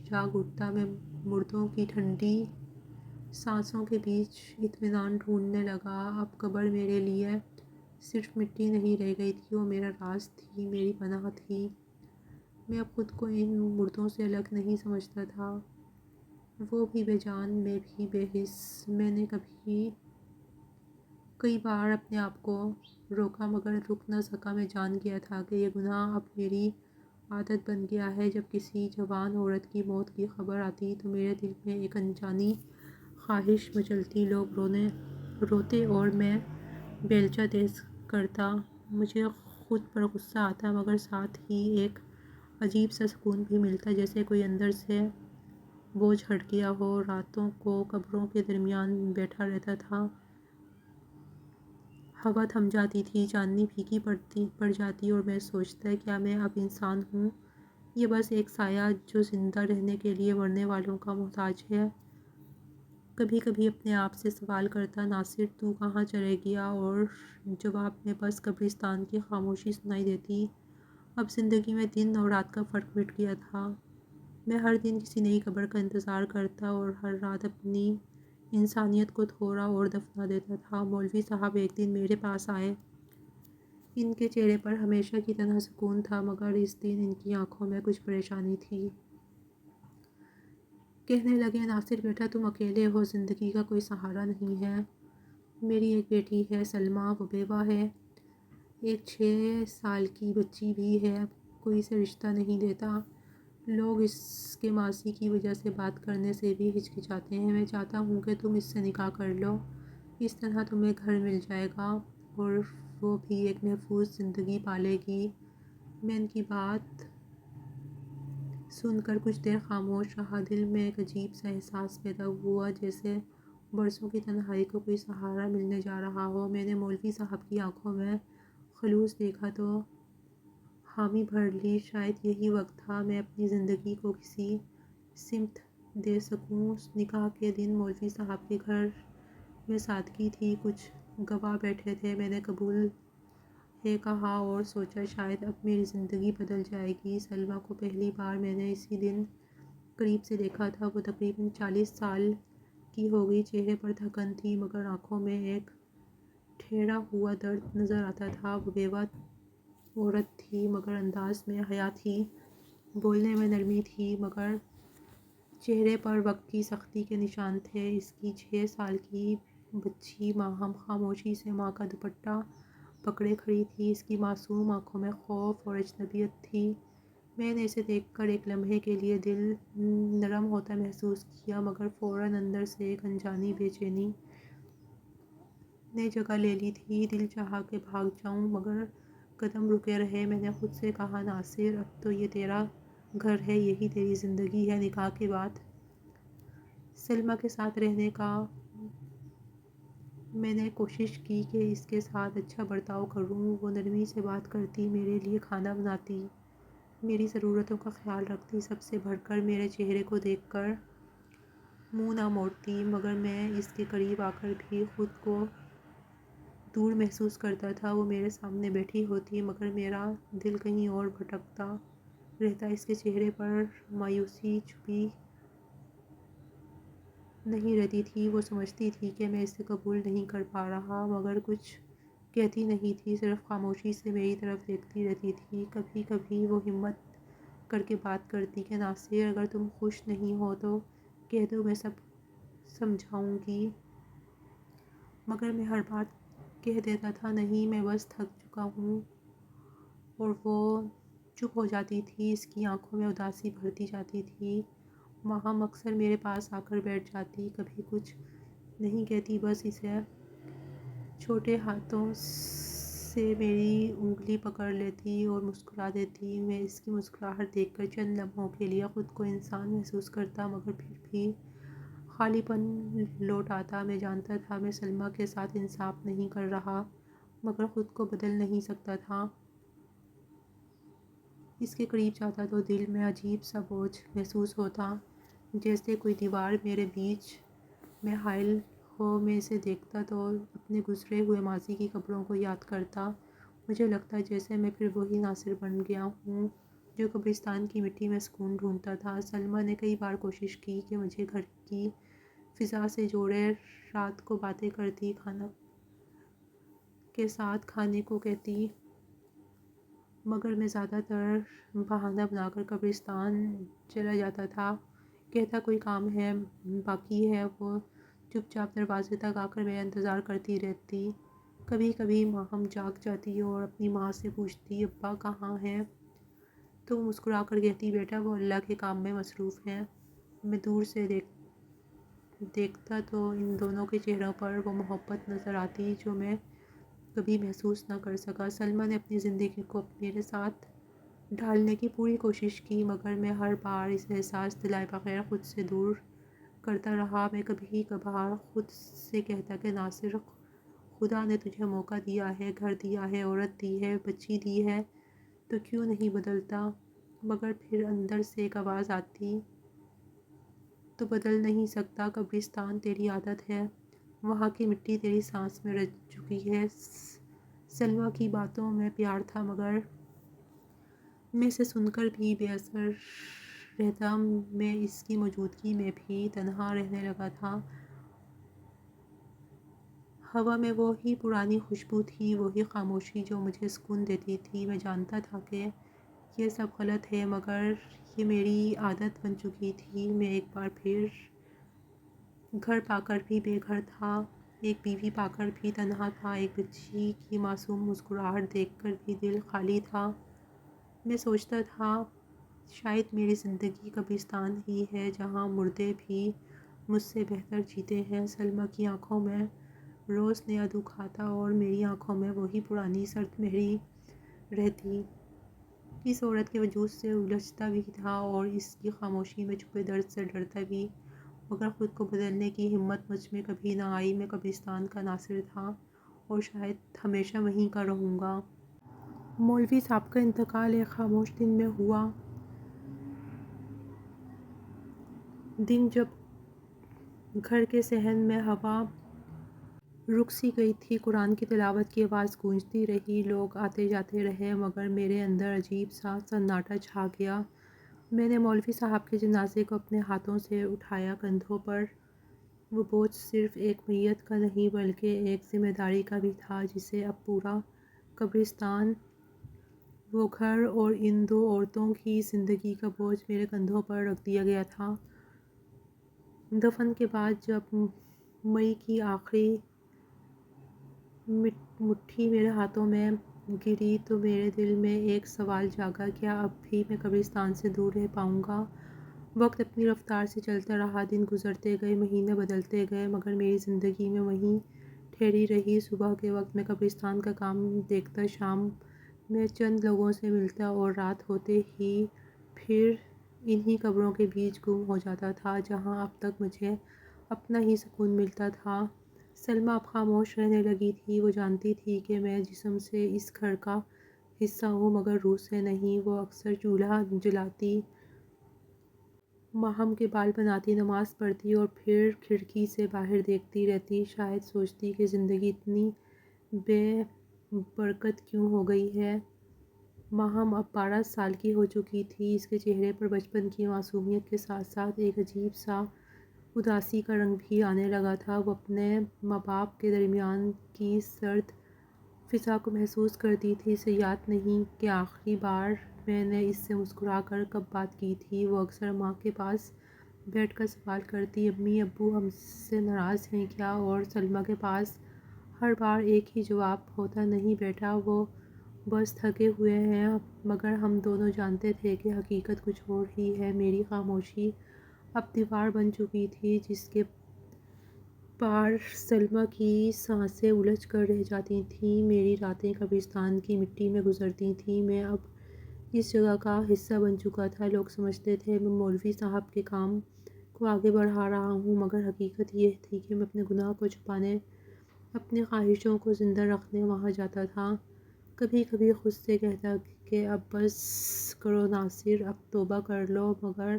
جاگ اٹھتا۔ میں مردوں کی ٹھنڈی سانسوں کے بیچ اطمینان ڈھونڈنے لگا۔ اب قبر میرے لیے صرف مٹی نہیں رہ گئی تھی، وہ میرا راز تھی، میری پناہ تھی۔ میں اب خود کو ان مردوں سے الگ نہیں سمجھتا تھا۔ وہ بھی بے جان، میں بھی بے حس۔ میں نے کئی بار اپنے آپ کو روکا مگر رک نہ سکا۔ میں جان گیا تھا کہ یہ گناہ اب میری عادت بن گیا ہے۔ جب کسی جوان عورت کی موت کی خبر آتی تو میرے دل میں ایک انجانی خواہش مچلتی، لوگ روتے اور میں بیلچہ تیز کرتا۔ مجھے خود پر غصہ آتا مگر ساتھ ہی ایک عجیب سا سکون بھی ملتا، جیسے کوئی اندر سے بوجھ ہٹ گیا ہو۔ راتوں کو قبروں کے درمیان بیٹھا رہتا تھا، ہوا تھم جاتی تھی، چاندنی پھیکی پڑ جاتی اور میں سوچتا کیا میں اب انسان ہوں؟ یہ بس ایک سایہ جو زندہ رہنے کے لیے مرنے والوں کا محتاج ہے۔ کبھی کبھی اپنے آپ سے سوال کرتا، ناصر تو کہاں چلے گیا؟ اور جواب میں بس قبرستان کی خاموشی سنائی دیتی۔ اب زندگی میں دن اور رات کا فرق مٹ گیا تھا۔ میں ہر دن کسی نئی قبر کا انتظار کرتا اور ہر رات اپنی انسانیت کو تھوڑا اور دفنا دیتا تھا۔ مولوی صاحب ایک دن میرے پاس آئے۔ ان کے چہرے پر ہمیشہ کی طرح سکون تھا مگر اس دن ان کی آنکھوں میں کچھ پریشانی تھی۔ کہنے لگے، ناصر بیٹا تم اکیلے ہو، زندگی کا کوئی سہارا نہیں ہے۔ میری ایک بیٹی ہے سلمیٰ، وہ بیوہ ہے، ایک 6 سال کی بچی بھی ہے، کوئی اسے رشتہ نہیں دیتا۔ لوگ اس کے ماضی کی وجہ سے بات کرنے سے بھی ہچکچاتے ہیں۔ میں چاہتا ہوں کہ تم اس سے نکاح کر لو، اس طرح تمہیں گھر مل جائے گا اور وہ بھی ایک محفوظ زندگی پالے گی۔ میں ان کی بات سن کر کچھ دیر خاموش رہا۔ دل میں ایک عجیب سا احساس پیدا ہوا، جیسے برسوں کی تنہائی کو کوئی سہارا ملنے جا رہا ہو۔ میں نے مولوی صاحب کی آنکھوں میں خلوص دیکھا تو حامی بھر لی۔ شاید یہی وقت تھا میں اپنی زندگی کو کسی سمت دے سکوں۔ نکاح کے دن مولوی صاحب کے گھر میں سادگی تھی، کچھ گواہ بیٹھے تھے۔ میں نے قبول ہے کہا اور سوچا شاید اب میری زندگی بدل جائے گی۔ سلمیٰ کو پہلی بار میں نے اسی دن قریب سے دیکھا تھا۔ وہ تقریباً 40 سال کی ہوگی، چہرے پر تھکن تھی مگر آنکھوں میں ایک ٹھہرا ہوا درد نظر آتا تھا۔ وہ بیوہ عورت تھی مگر انداز میں حیا تھی، بولنے میں نرمی تھی مگر چہرے پر وقت کی سختی کے نشان تھے۔ اس کی 6 سال کی بچی ماہم خاموشی سے ماں کا دوپٹہ پکڑے کھڑی تھی، اس کی معصوم آنکھوں میں خوف اور اجنبیت تھی۔ میں نے اسے دیکھ کر ایک لمحے کے لیے دل نرم ہوتا محسوس کیا مگر فوراً اندر سے ایک انجانی بے چینی نے جگہ لے لی تھی۔ دل چاہا کہ بھاگ جاؤں مگر قدم رکے رہے۔ میں نے خود سے کہا، ناصر اب تو یہ تیرا گھر ہے، یہی تیری زندگی ہے۔ نکاح کے بعد سلمیٰ کے ساتھ رہنے کا میں نے کوشش کی کہ اس کے ساتھ اچھا برتاؤ کروں۔ وہ نرمی سے بات کرتی، میرے لیے کھانا بناتی، میری ضرورتوں کا خیال رکھتی، سب سے بڑھ کر میرے چہرے کو دیکھ کر منہ نہ موڑتی۔ مگر میں اس کے قریب آ کر بھی خود کو دور محسوس کرتا تھا۔ وہ میرے سامنے بیٹھی ہوتی مگر میرا دل کہیں اور بھٹکتا رہتا۔ اس کے چہرے پر مایوسی چھپی نہیں رہتی تھی۔ وہ سمجھتی تھی کہ میں اسے قبول نہیں کر پا رہا مگر کچھ کہتی نہیں تھی، صرف خاموشی سے میری طرف دیکھتی رہتی تھی۔ کبھی کبھی وہ ہمت کر کے بات کرتی کہ ناصر اگر تم خوش نہیں ہو تو کہہ دو، میں سب سمجھاؤں گی۔ مگر میں ہر بات کہہ دیتا تھا، نہیں میں بس تھک چکا ہوں، اور وہ چپ ہو جاتی تھی۔ اس کی آنکھوں میں اداسی بھرتی جاتی تھی۔ ماہم اکثر میرے پاس آ کر بیٹھ جاتی، کبھی کچھ نہیں کہتی، بس اسے چھوٹے ہاتھوں سے میری انگلی پکڑ لیتی اور مسکرا دیتی۔ میں اس کی مسکراہٹ دیکھ کر چند لمحوں کے لیے خود کو انسان محسوس کرتا مگر پھر بھی خالی پن لوٹ آتا۔ میں جانتا تھا میں سلمیٰ کے ساتھ انصاف نہیں کر رہا مگر خود کو بدل نہیں سکتا تھا۔ اس کے قریب جاتا تو دل میں عجیب سا بوجھ محسوس ہوتا، جیسے کوئی دیوار میرے بیچ میں حائل ہو۔ میں اسے دیکھتا تو اپنے گزرے ہوئے ماضی کی قبروں کو یاد کرتا۔ مجھے لگتا جیسے میں پھر وہی ناصر بن گیا ہوں جو قبرستان کی مٹی میں سکون ڈھونڈتا تھا۔ سلمیٰ نے کئی بار کوشش کی کہ مجھے گھر کی فضا سے جوڑے، رات کو باتیں کرتی، کھانا کے ساتھ کھانے کو کہتی مگر میں زیادہ تر بہانہ بنا کر قبرستان چلا جاتا تھا۔ کہتا کوئی کام ہے باقی ہے، وہ چپ چاپ دروازے تک آ کر میرا انتظار کرتی رہتی۔ کبھی کبھی ماہم جاگ جاتی اور اپنی ماں سے پوچھتی ابا کہاں ہیں، تو وہ مسکرا کر کہتی بیٹا وہ اللہ کے کام میں مصروف ہیں۔ میں دور سے دیکھتا تو ان دونوں کے چہروں پر وہ محبت نظر آتی جو میں کبھی محسوس نہ کر سکا۔ سلمیٰ نے اپنی زندگی کو میرے ساتھ ڈھالنے کی پوری کوشش کی، مگر میں ہر بار اس احساس دلائے بغیر خود سے دور کرتا رہا۔ میں کبھی کبھار خود سے کہتا کہ ناصر، خدا نے تجھے موقع دیا ہے، گھر دیا ہے، عورت دی ہے، بچی دی ہے، تو کیوں نہیں بدلتا؟ مگر پھر اندر سے ایک آواز آتی، تو بدل نہیں سکتا، قبرستان تیری عادت ہے، وہاں کی مٹی تیری سانس میں رچ چکی ہے۔ سلمیٰ کی باتوں میں پیار تھا، مگر میں اسے سن کر بھی بے اثر رہتا۔ میں اس کی موجودگی میں بھی تنہا رہنے لگا تھا۔ ہوا میں وہی پرانی خوشبو تھی، وہی خاموشی جو مجھے سکون دیتی تھی۔ میں جانتا تھا کہ یہ سب غلط ہے، مگر یہ میری عادت بن چکی تھی۔ میں ایک بار پھر گھر پا کر بھی بے گھر تھا، ایک بیوی پا کر بھی تنہا تھا، ایک بچی کی معصوم مسکراہٹ دیکھ کر بھی دل خالی تھا۔ میں سوچتا تھا شاید میری زندگی قبرستان ہی ہے، جہاں مردے بھی مجھ سے بہتر جیتے ہیں۔ سلمیٰ کی آنکھوں میں روز نیا دکھ آتا اور میری آنکھوں میں وہی پرانی سرد مہری رہتی۔ اس عورت کے وجود سے الجھتا بھی تھا اور اس کی خاموشی میں چھپے درد سے ڈرتا بھی، مگر خود کو بدلنے کی ہمت مجھ میں کبھی نہ آئی۔ میں قبرستان کا ناصر تھا اور شاید ہمیشہ وہیں کا رہوں گا۔ مولوی صاحب کا انتقال ایک خاموش دن میں ہوا۔ دن جب گھر کے صحن میں ہوا رک سی گئی تھی، قرآن کی تلاوت کی آواز گونجتی رہی، لوگ آتے جاتے رہے، مگر میرے اندر عجیب سا سناٹا چھا گیا۔ میں نے مولوی صاحب کے جنازے کو اپنے ہاتھوں سے اٹھایا کندھوں پر۔ وہ بوجھ صرف ایک میت کا نہیں بلکہ ایک ذمہ داری کا بھی تھا، جسے اب پورا قبرستان، وہ گھر اور ان دو عورتوں کی زندگی کا بوجھ میرے کندھوں پر رکھ دیا گیا تھا۔ دفن کے بعد جب مئی کی آخری مٹھی میرے ہاتھوں میں گری تو میرے دل میں ایک سوال جاگا، کیا اب بھی میں قبرستان سے دور رہ پاؤں گا؟ وقت اپنی رفتار سے چلتا رہا، دن گزرتے گئے، مہینے بدلتے گئے، مگر میری زندگی میں وہیں ٹھہری رہی۔ صبح کے وقت میں قبرستان کا کام دیکھتا، شام میں چند لوگوں سے ملتا اور رات ہوتے ہی پھر انہی قبروں کے بیچ گم ہو جاتا تھا، جہاں اب تک مجھے اپنا ہی سکون ملتا تھا۔ سلمیٰ اب خاموش رہنے لگی تھی۔ وہ جانتی تھی کہ میں جسم سے اس گھر کا حصہ ہوں، مگر روح سے نہیں۔ وہ اکثر چولہا جلاتی، ماہم کے بال بناتی، نماز پڑھتی اور پھر کھڑکی سے باہر دیکھتی رہتی، شاید سوچتی کہ زندگی اتنی بے برکت کیوں ہو گئی ہے۔ ماہم اب 12 سال کی ہو چکی تھی۔ اس کے چہرے پر بچپن کی معصومیت کے ساتھ ساتھ ایک عجیب سا اداسی کا رنگ بھی آنے لگا تھا۔ وہ اپنے ماں باپ کے درمیان کی سرد فضا کو محسوس کرتی تھی۔ اسے یاد نہیں کہ آخری بار میں نے اس سے مسکرا کر کب بات کی تھی۔ وہ اکثر ماں کے پاس بیٹھ کر سوال کرتی، امی ابو ہم سے ناراض ہیں کیا؟ اور سلمیٰ کے پاس ہر بار ایک ہی جواب ہوتا، نہیں بیٹا، وہ بس تھکے ہوئے ہیں۔ مگر ہم دونوں جانتے تھے کہ حقیقت کچھ اور ہی ہے۔ میری خاموشی اب دیوار بن چکی تھی، جس کے پار سلمیٰ کی سانسیں الجھ کر رہ جاتی تھیں۔ میری راتیں قبرستان کی مٹی میں گزرتی تھیں۔ میں اب اس جگہ کا حصہ بن چکا تھا۔ لوگ سمجھتے تھے میں مولوی صاحب کے کام کو آگے بڑھا رہا ہوں، مگر حقیقت یہ تھی کہ میں اپنے گناہ کو چھپانے، اپنی خواہشوں کو زندہ رکھنے وہاں جاتا تھا۔ کبھی کبھی خود سے کہتا کہ اب بس کرو ناصر، اب توبہ کر لو، مگر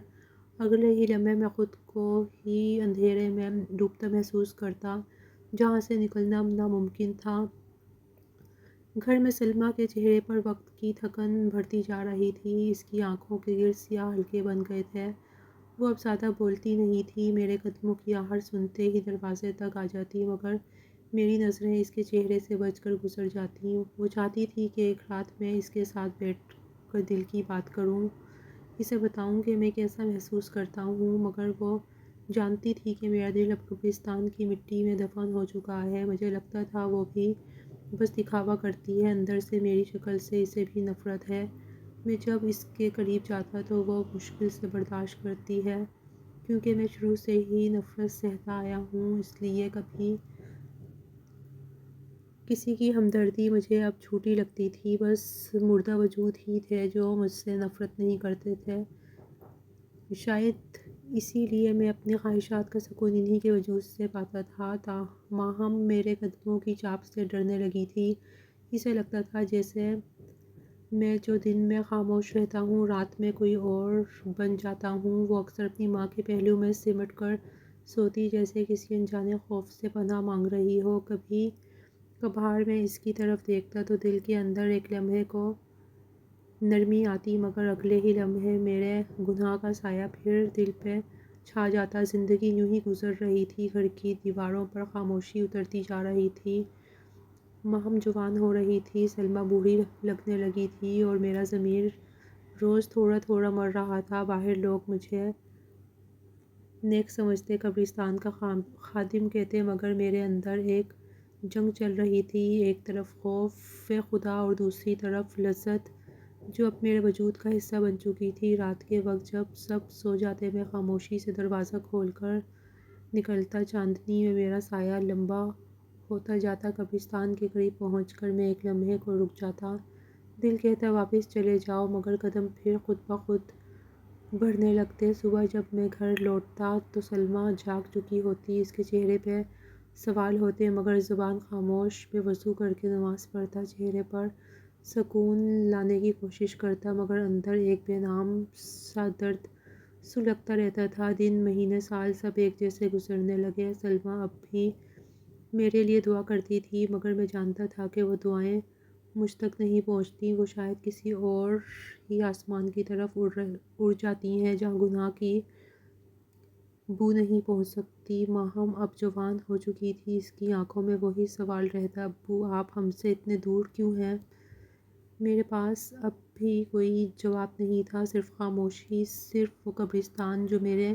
اگلے ہی لمحے میں خود کو ہی اندھیرے میں ڈوبتا محسوس کرتا، جہاں سے نکلنا ناممکن تھا۔ گھر میں سلمیٰ کے چہرے پر وقت کی تھکن بڑھتی جا رہی تھی۔ اس کی آنکھوں کے گرد سیاہ حلقے بن گئے تھے۔ وہ اب زیادہ بولتی نہیں تھی، میرے قدموں کی آہٹ سنتے ہی دروازے تک آ جاتی، مگر میری نظریں اس کے چہرے سے بچ کر گزر جاتیں۔ وہ چاہتی تھی کہ ایک رات میں اس کے ساتھ بیٹھ کر دل کی بات کروں، اسے بتاؤں کہ میں کیسا محسوس کرتا ہوں، مگر وہ جانتی تھی کہ میرا دل اب قبرستان کی مٹی میں دفن ہو چکا ہے۔ مجھے لگتا تھا وہ بھی بس دکھاوا کرتی ہے، اندر سے میری شکل سے اسے بھی نفرت ہے۔ میں جب اس کے قریب جاتا تو وہ مشکل سے برداشت کرتی ہے، کیونکہ میں شروع سے ہی نفرت سہتا آیا ہوں، اس لیے کبھی کسی کی ہمدردی مجھے اب جھوٹی لگتی تھی۔ بس مردہ وجود ہی تھے جو مجھ سے نفرت نہیں کرتے تھے۔ شاید اسی لیے میں اپنی خواہشات کا سکون انہی کے وجود سے پاتا تھا۔ تاہم میرے قدموں کی چاپ سے ڈرنے لگی تھی۔ اسے لگتا تھا جیسے میں جو دن میں خاموش رہتا ہوں، رات میں کوئی اور بن جاتا ہوں۔ وہ اکثر اپنی ماں کے پہلو میں سمٹ کر سوتی، جیسے کسی انجانے خوف سے پناہ مانگ رہی ہو۔ کبھی کبھار میں اس کی طرف دیکھتا تو دل کے اندر ایک لمحے کو نرمی آتی، مگر اگلے ہی لمحے میرے گناہ کا سایہ پھر دل پہ چھا جاتا۔ زندگی یوں ہی گزر رہی تھی، گھر کی دیواروں پر خاموشی اترتی جا رہی تھی۔ ماہم جوان ہو رہی تھی، سلمیٰ بوڑھی لگنے لگی تھی، اور میرا ضمیر روز تھوڑا تھوڑا مر رہا تھا۔ باہر لوگ مجھے نیک سمجھتے، قبرستان کا خادم کہتے، مگر میرے اندر ایک جنگ چل رہی تھی، ایک طرف خوف خدا اور دوسری طرف لذت جو اب میرے وجود کا حصہ بن چکی تھی۔ رات کے وقت جب سب سو جاتے، میں خاموشی سے دروازہ کھول کر نکلتا، چاندنی میں میرا سایہ لمبا ہوتا جاتا۔ قبرستان کے قریب پہنچ کر میں ایک لمحے کو رک جاتا، دل کہتا واپس چلے جاؤ، مگر قدم پھر خود بخود بڑھنے لگتے۔ صبح جب میں گھر لوٹتا تو سلمیٰ جاگ چکی ہوتی، اس کے چہرے پہ سوال ہوتے، مگر زبان خاموش۔ میں وضو کر کے نماز پڑھتا، چہرے پر سکون لانے کی کوشش کرتا، مگر اندر ایک بے نام سا درد سلگتا رہتا تھا۔ دن، مہینے، سال سب ایک جیسے گزرنے لگے۔ سلمیٰ اب بھی میرے لیے دعا کرتی تھی، مگر میں جانتا تھا کہ وہ دعائیں مجھ تک نہیں پہنچتی، وہ شاید کسی اور ہی آسمان کی طرف اڑ جاتی ہیں، جہاں گناہ کی بو نہیں پہنچ سکتی۔ ماہم اب جوان ہو چکی تھی، اس کی آنکھوں میں وہی سوال رہتا، ابو آپ ہم سے اتنے دور کیوں ہیں؟ میرے پاس اب بھی کوئی جواب نہیں تھا، صرف خاموشی، صرف وہ قبرستان جو میرے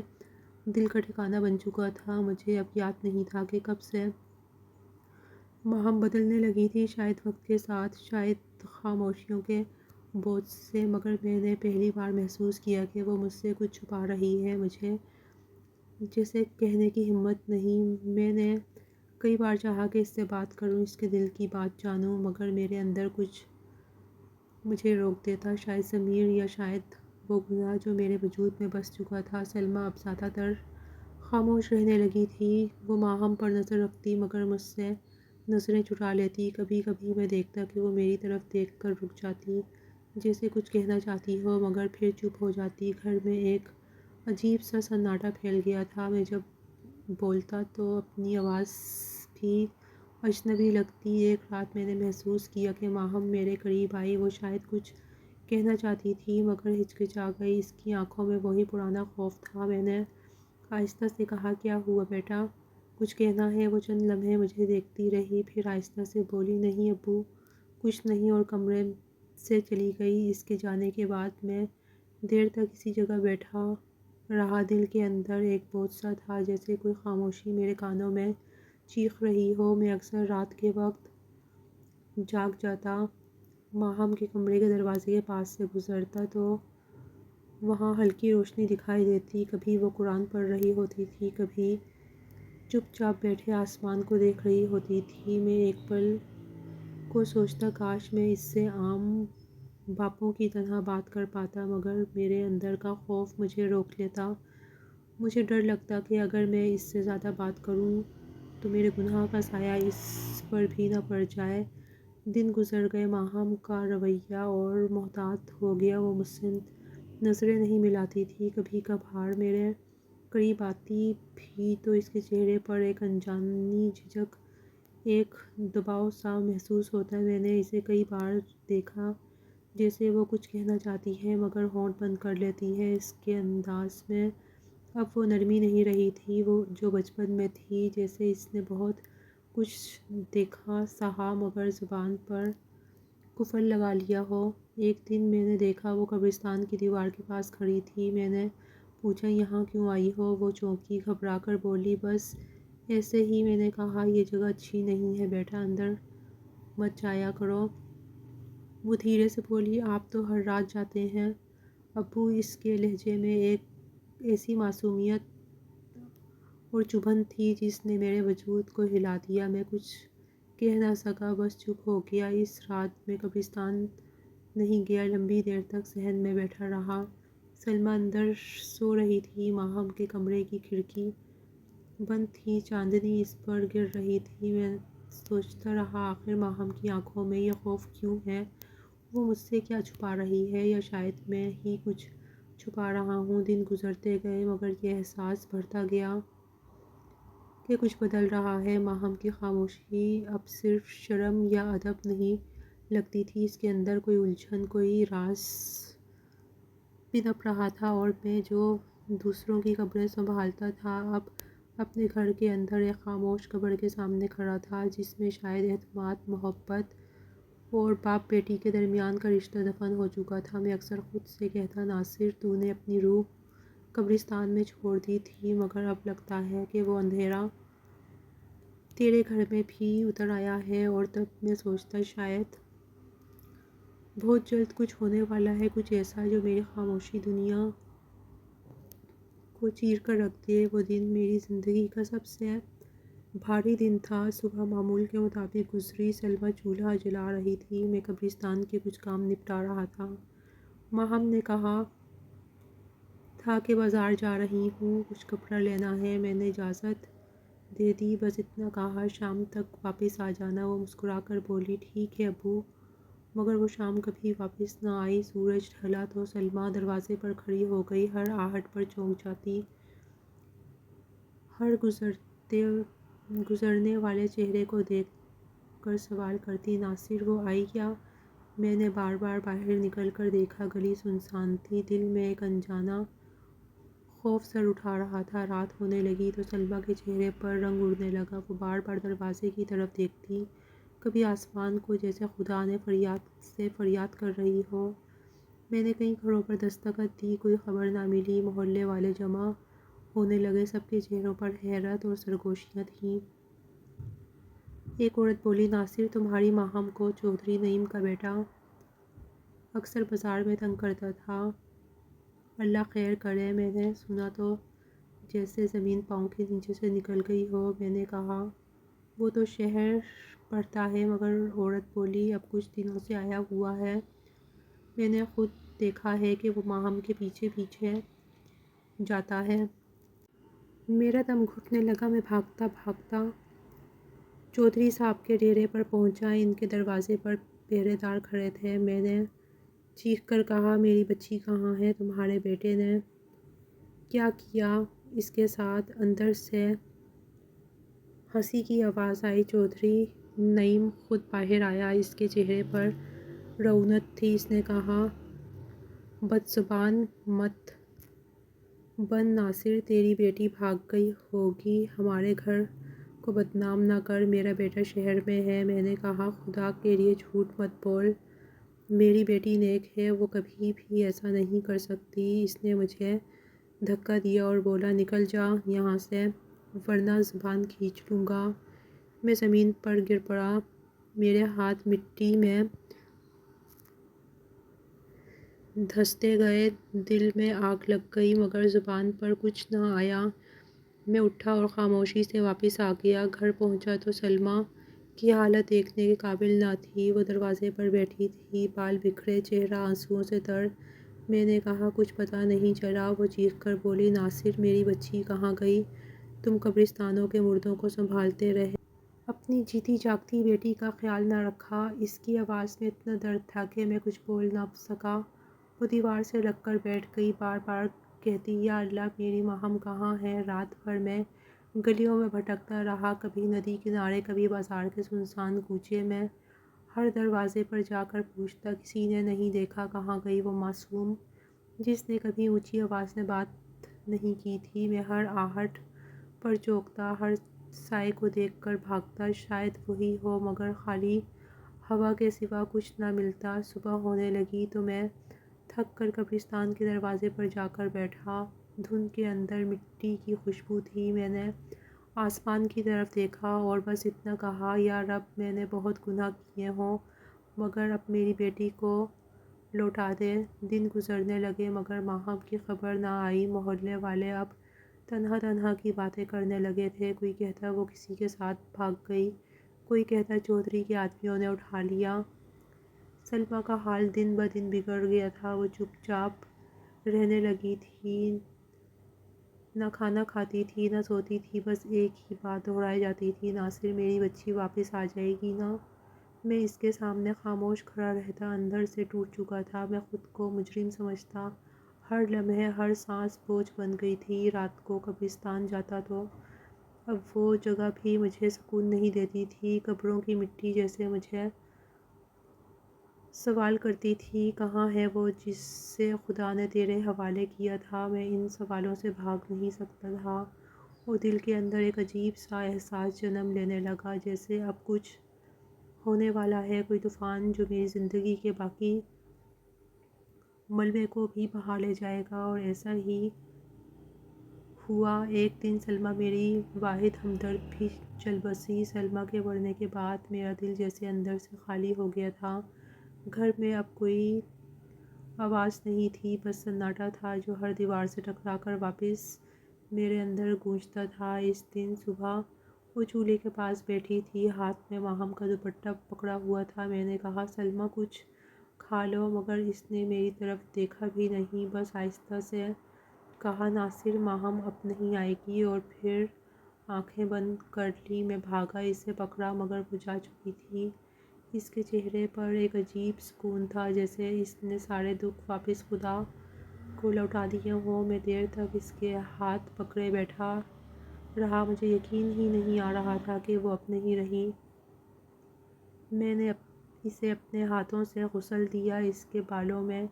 دل کا ٹھکانہ بن چکا تھا۔ مجھے اب یاد نہیں تھا کہ کب سے ماہم بدلنے لگی تھی، شاید وقت کے ساتھ، شاید خاموشیوں کے بوجھ سے، مگر میں نے پہلی بار محسوس کیا کہ وہ مجھ سے کچھ چھپا رہی ہے، مجھے جسے کہنے کی ہمت نہیں۔ میں نے کئی بار چاہا کہ اس سے بات کروں، اس کے دل کی بات جانوں، مگر میرے اندر کچھ مجھے روک دیتا، شاید ضمیر یا شاید وہ گناہ جو میرے وجود میں بس چکا تھا۔ سلمیٰ اب زیادہ تر خاموش رہنے لگی تھی، وہ ماہم پر نظر رکھتی، مگر مجھ سے نظریں چرا لیتی۔ کبھی کبھی میں دیکھتا کہ وہ میری طرف دیکھ کر رک جاتی، جیسے کچھ کہنا چاہتی ہو، مگر پھر چپ ہو جاتی۔ گھر میں ایک عجیب سا سناٹا پھیل گیا تھا، میں جب بولتا تو اپنی آواز بھی اجنبی لگتی۔ ایک رات میں نے محسوس کیا کہ ماہم میرے قریب آئی، وہ شاید کچھ کہنا چاہتی تھی، مگر ہچکچا گئی، اس کی آنکھوں میں وہی پرانا خوف تھا۔ میں نے آہستہ سے کہا، کیا ہوا بیٹا، کچھ کہنا ہے؟ وہ چند لمحے مجھے دیکھتی رہی، پھر آہستہ سے بولی، نہیں ابو، کچھ نہیں، اور کمرے سے چلی گئی۔ اس کے جانے کے بعد میں دیر تک اسی جگہ بیٹھا رہا، دل کے اندر ایک بوجھ سا تھا، جیسے کوئی خاموشی میرے کانوں میں چیخ رہی ہو۔ میں اکثر رات کے وقت جاگ جاتا، ماہم کے کمرے کے دروازے کے پاس سے گزرتا تو وہاں ہلکی روشنی دکھائی دیتی، کبھی وہ قرآن پڑھ رہی ہوتی تھی، کبھی چپ چاپ بیٹھے آسمان کو دیکھ رہی ہوتی تھی۔ میں ایک پل کو سوچتا، کاش میں اس سے عام باپوں کی طرح بات کر پاتا، مگر میرے اندر کا خوف مجھے روک لیتا۔ مجھے ڈر لگتا کہ اگر میں اس سے زیادہ بات کروں تو میرے گناہ کا سایہ اس پر بھی نہ پڑ جائے۔ دن گزر گئے، ماہم کا رویہ اور محتاط ہو گیا، وہ مجھ سے نظریں نہیں ملاتی تھی، کبھی کبھار میرے قریب آتی بھی تو اس کے چہرے پر ایک انجانی جھجک، ایک دباؤ سا محسوس ہوتا۔ میں نے اسے کئی بار دیکھا جیسے وہ کچھ کہنا چاہتی ہے، مگر ہونٹ بند کر لیتی ہے۔ اس کے انداز میں اب وہ نرمی نہیں رہی تھی وہ جو بچپن میں تھی، جیسے اس نے بہت کچھ دیکھا سہا، مگر زبان پر کفر لگا لیا ہو۔ ایک دن میں نے دیکھا وہ قبرستان کی دیوار کے پاس کھڑی تھی۔ میں نے پوچھا یہاں کیوں آئی ہو؟ وہ چونکی، گھبرا کر بولی بس ایسے ہی۔ میں نے کہا یہ جگہ اچھی نہیں ہے بیٹا، اندر مت جایا کرو۔ وہ دھیرے سے بولی آپ تو ہر رات جاتے ہیں ابو۔ اس کے لہجے میں ایک ایسی معصومیت اور چبھن تھی جس نے میرے وجود کو ہلا دیا۔ میں کچھ کہہ نہ سکا، بس چپ ہو گیا۔ اس رات میں قبرستان نہیں گیا، لمبی دیر تک صحن میں بیٹھا رہا۔ سلمیٰ اندر سو رہی تھی، ماہم کے کمرے کی کھڑکی بند تھی، چاندنی اس پر گر رہی تھی۔ میں سوچتا رہا آخر ماہم کی آنکھوں میں یہ خوف کیوں ہے؟ وہ مجھ سے کیا چھپا رہی ہے، یا شاید میں ہی کچھ چھپا رہا ہوں۔ دن گزرتے گئے مگر یہ احساس بڑھتا گیا کہ کچھ بدل رہا ہے۔ ماہم کی خاموشی اب صرف شرم یا ادب نہیں لگتی تھی، اس کے اندر کوئی الجھن، کوئی راز پنپ رہا تھا۔ اور میں جو دوسروں کی قبریں سنبھالتا تھا، اب اپنے گھر کے اندر ایک خاموش قبر کے سامنے کھڑا تھا جس میں شاید اعتماد، محبت اور باپ بیٹی کے درمیان کا رشتہ دفن ہو چکا تھا۔ میں اکثر خود سے کہتا ناصر تو نے اپنی روح قبرستان میں چھوڑ دی تھی، مگر اب لگتا ہے کہ وہ اندھیرا تیرے گھر میں بھی اتر آیا ہے۔ اور تب میں سوچتا شاید بہت جلد کچھ ہونے والا ہے، کچھ ایسا جو میری خاموشی دنیا کو چیر کر رکھ دے۔ وہ دن میری زندگی کا سب سے بھاری دن تھا۔ صبح معمول کے مطابق گزری۔ سلمیٰ چولہا جلا رہی تھی، میں قبرستان کے کچھ کام نپٹا رہا تھا۔ ماہم نے کہا تھا کہ بازار جا رہی ہوں، کچھ کپڑا لینا ہے۔ میں نے اجازت دے دی، بس اتنا کہا شام تک واپس آ جانا۔ وہ مسکرا کر بولی ٹھیک ہے ابو۔ مگر وہ شام کبھی واپس نہ آئی۔ سورج ڈھلا تو سلمیٰ دروازے پر کھڑی ہو گئی، ہر آہٹ پر چونک جاتی، ہر گزرنے والے چہرے کو دیکھ کر سوال کرتی ناصر وہ آئی کیا؟ میں نے بار بار باہر نکل کر دیکھا، گلی سنسان تھی۔ دل میں ایک انجانا خوف سر اٹھا رہا تھا۔ رات ہونے لگی تو سلمیٰ کے چہرے پر رنگ اڑنے لگا۔ وہ بار بار دروازے کی طرف دیکھتی، کبھی آسمان کو، جیسے خدا نے فریاد کر رہی ہو۔ میں نے کئی گھروں پر دستک دی، کوئی خبر نہ ملی۔ محلے والے جمع ہونے لگے، سب کے چہروں پر حیرت اور سرگوشیاں تھیں۔ ایک عورت بولی ناصر تمہاری ماہم کو چودھری نعیم کا بیٹا اکثر بازار میں تنگ کرتا تھا، اللہ خیر کرے۔ میں نے سنا تو جیسے زمین پاؤں کے نیچے سے نکل گئی ہو۔ میں نے کہا وہ تو شہر پڑھتا ہے، مگر عورت بولی اب کچھ دنوں سے آیا ہوا ہے، میں نے خود دیکھا ہے کہ وہ ماہم کے پیچھے پیچھے جاتا ہے۔ میرا دم گھٹنے لگا، میں بھاگتا بھاگتا چودھری صاحب کے ڈیرے پر پہنچا۔ ان کے دروازے پر پہرے دار کھڑے تھے۔ میں نے چیخ کر کہا میری بچی کہاں ہے؟ تمہارے بیٹے نے کیا کیا اس کے ساتھ؟ اندر سے ہنسی کی آواز آئی۔ چودھری نعیم خود باہر آیا، اس کے چہرے پر رعونت تھی۔ اس نے کہا بدزبان مت بن ناصر، تیری بیٹی بھاگ گئی ہوگی، ہمارے گھر کو بدنام نہ کر۔ میرا بیٹا شہر میں ہے۔ میں نے کہا خدا کے لیے جھوٹ مت بول، میری بیٹی نیک ہے، وہ کبھی بھی ایسا نہیں کر سکتی۔ اس نے مجھے دھکا دیا اور بولا نکل جا یہاں سے ورنہ زبان کھینچ لوں گا۔ میں زمین پر گر پڑا، میرے ہاتھ مٹی میں دھنستے گئے، دل میں آگ لگ گئی، مگر زبان پر کچھ نہ آیا۔ میں اٹھا اور خاموشی سے واپس آ گیا۔ گھر پہنچا تو سلمیٰ کی حالت دیکھنے کے قابل نہ تھی۔ وہ دروازے پر بیٹھی تھی، بال بکھرے، چہرہ آنسوؤں سے تر۔ میں نے کہا کچھ پتہ نہیں چلا؟ وہ چیخ کر بولی ناصر میری بچی کہاں گئی؟ تم قبرستانوں کے مردوں کو سنبھالتے رہے، اپنی جیتی جاگتی بیٹی کا خیال نہ رکھا۔ اس کی آواز میں اتنا درد تھا کہ میں کچھ بول نہ سکا۔ وہ دیوار سے لگ کر بیٹھ گئی، بار بار کہتی یا اللہ میری ماہم کہاں ہے؟ رات بھر میں گلیوں میں بھٹکتا رہا، کبھی ندی کنارے، کبھی بازار کے سنسان کوچے میں، ہر دروازے پر جا کر پوچھتا کسی نے نہیں دیکھا؟ کہاں گئی وہ معصوم جس نے کبھی اونچی آواز میں بات نہیں کی تھی؟ میں ہر آہٹ پر چونکتا، ہر سائے کو دیکھ کر بھاگتا، شاید وہی ہو، مگر خالی ہوا کے سوا کچھ نہ ملتا۔ صبح ہونے لگی تو میں تھک کر قبرستان کے دروازے پر جا کر بیٹھا۔ دھند کے اندر مٹی کی خوشبو تھی۔ میں نے آسمان کی طرف دیکھا اور بس اتنا کہا، یا رب، میں نے بہت گناہ کیے ہوں، مگر اب میری بیٹی کو لوٹا دے۔ دن گزرنے لگے مگر ماہم کی خبر نہ آئی۔ محلے والے اب تنہا تنہا کی باتیں کرنے لگے تھے۔ کوئی کہتا وہ کسی کے ساتھ بھاگ گئی، کوئی کہتا چودھری کے آدمیوں نے اٹھا لیا۔ سلمیٰ کا حال دن بدن بگڑ گیا تھا۔ وہ چپ چاپ رہنے لگی تھی، نہ کھانا کھاتی تھی نہ سوتی تھی، بس ایک ہی بات دہرائی جاتی تھی، ناصر میری بچی واپس آ جائے گی نا؟ میں اس کے سامنے خاموش کھڑا رہتا، اندر سے ٹوٹ چکا تھا۔ میں خود کو مجرم سمجھتا، ہر لمحے ہر سانس بوجھ بن گئی تھی۔ رات کو قبرستان جاتا تو اب وہ جگہ بھی مجھے سکون نہیں دیتی تھی، قبروں کی مٹی جیسے مجھے سوال کرتی تھی، کہاں ہے وہ جسے خدا نے تیرے حوالے کیا تھا؟ میں ان سوالوں سے بھاگ نہیں سکتا تھا، اور دل کے اندر ایک عجیب سا احساس جنم لینے لگا، جیسے اب کچھ ہونے والا ہے، کوئی طوفان جو میری زندگی کے باقی ملبے کو بھی بہا لے جائے گا۔ اور ایسا ہی ہوا۔ ایک دن سلمیٰ میری واحد ہمدرد بھی چل بسی۔ سلمیٰ کے مرنے کے بعد میرا دل جیسے اندر سے خالی ہو گیا تھا۔ گھر میں اب کوئی آواز نہیں تھی، بس سناٹا تھا جو ہر دیوار سے ٹکرا کر واپس میرے اندر گونجتا تھا۔ اس دن صبح وہ چولہے کے پاس بیٹھی تھی، ہاتھ میں ماہم کا دوپٹہ پکڑا ہوا تھا۔ میں نے کہا، سلمیٰ کچھ کھا لو، مگر اس نے میری طرف دیکھا بھی نہیں، بس آہستہ سے کہا، ناصر، ماہم اب نہیں آئے گی، اور پھر آنکھیں بند کر لی۔ میں بھاگا، اسے پکڑا، مگر وہ جا چکی تھی۔ اس کے چہرے پر ایک عجیب سکون تھا، جیسے اس نے سارے دکھ واپس خدا کو لوٹا دیے ہوں۔ میں دیر تک اس کے ہاتھ پکڑے بیٹھا رہا، مجھے یقین ہی نہیں آ رہا تھا کہ وہ اب نہیں رہی۔ میں نے اسے اپنے ہاتھوں سے غسل دیا، اس کے بالوں میں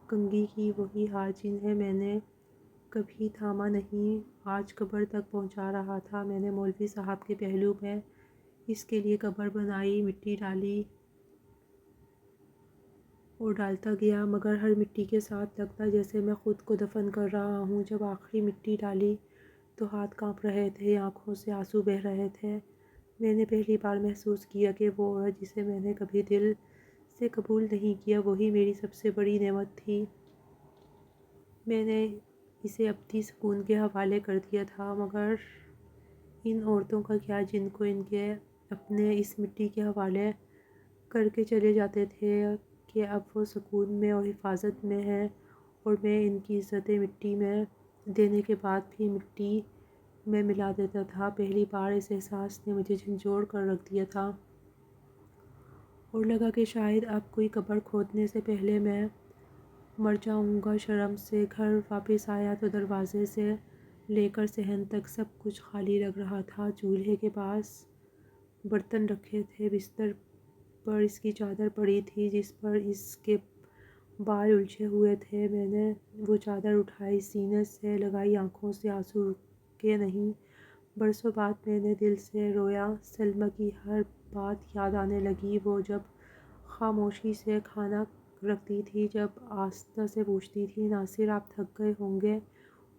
کنگھی کی، وہی ہاتھ جنہیں میں نے کبھی تھاما نہیں، آج قبر تک پہنچا رہا تھا۔ میں نے مولوی صاحب کے پہلو میں اس کے لیے قبر بنائی، مٹی ڈالی اور ڈالتا گیا، مگر ہر مٹی کے ساتھ لگتا جیسے میں خود کو دفن کر رہا ہوں۔ جب آخری مٹی ڈالی تو ہاتھ کانپ رہے تھے، آنکھوں سے آنسو بہہ رہے تھے۔ میں نے پہلی بار محسوس کیا کہ وہ عورت جسے میں نے کبھی دل سے قبول نہیں کیا، وہی میری سب سے بڑی نعمت تھی۔ میں نے اسے ابدی سکون کے حوالے کر دیا تھا، مگر ان عورتوں کا کیا جن کو ان کے اپنے اس مٹی کے حوالے کر کے چلے جاتے تھے کہ اب وہ سکون میں اور حفاظت میں ہیں، اور میں ان کی عزتیں مٹی میں دینے کے بعد بھی مٹی میں ملا دیتا تھا۔ پہلی بار اس احساس نے مجھے جھنجھوڑ کر رکھ دیا تھا، اور لگا کہ شاید اب کوئی قبر کھودنے سے پہلے میں مر جاؤں گا۔ شرم سے گھر واپس آیا تو دروازے سے لے کر صحن تک سب کچھ خالی لگ رہا تھا۔ چولہے کے پاس برتن رکھے تھے، بستر پر اس کی چادر پڑی تھی جس پر اس کے بال الجھے ہوئے تھے۔ میں نے وہ چادر اٹھائی، سینے سے لگائی، آنکھوں سے آنسو رکے نہیں۔ برسوں بعد میں نے دل سے رویا، سلمیٰ کی ہر بات یاد آنے لگی، وہ جب خاموشی سے کھانا رکھتی تھی، جب آہستہ سے پوچھتی تھی، ناصر، آپ تھک گئے ہوں گے،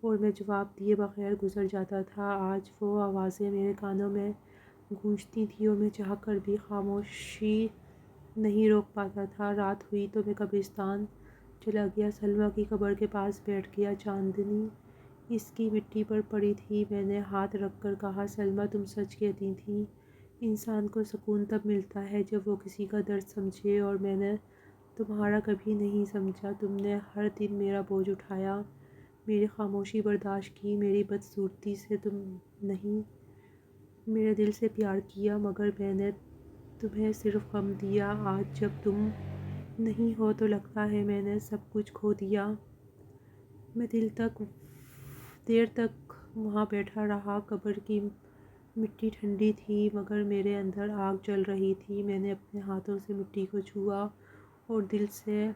اور میں جواب دیے بغیر گزر جاتا تھا۔ آج وہ آوازیں میرے کانوں میں گونجتی تھیں اور میں چاہ کر بھی خاموشی نہیں روک پاتا تھا۔ رات ہوئی تو میں قبرستان چلا گیا، سلمیٰ کی قبر کے پاس بیٹھ گیا۔ چاندنی اس کی مٹی پر پڑی تھی۔ میں نے ہاتھ رکھ کر کہا، سلمیٰ، تم سچ کہتی تھیں، انسان کو سکون تب ملتا ہے جب وہ کسی کا درد سمجھے، اور میں نے تمہارا کبھی نہیں سمجھا۔ تم نے ہر دن میرا بوجھ اٹھایا، میری خاموشی برداشت کی، میری بدصورتی سے تم نہیں میرے دل سے پیار کیا، مگر میں نے تمہیں صرف غم دیا۔ آج جب تم نہیں ہو تو لگتا ہے میں نے سب کچھ کھو دیا۔ میں دیر تک وہاں بیٹھا رہا، قبر کی مٹی ٹھنڈی تھی مگر میرے اندر آگ جل رہی تھی۔ میں نے اپنے ہاتھوں سے مٹی کو چھوا اور دل سے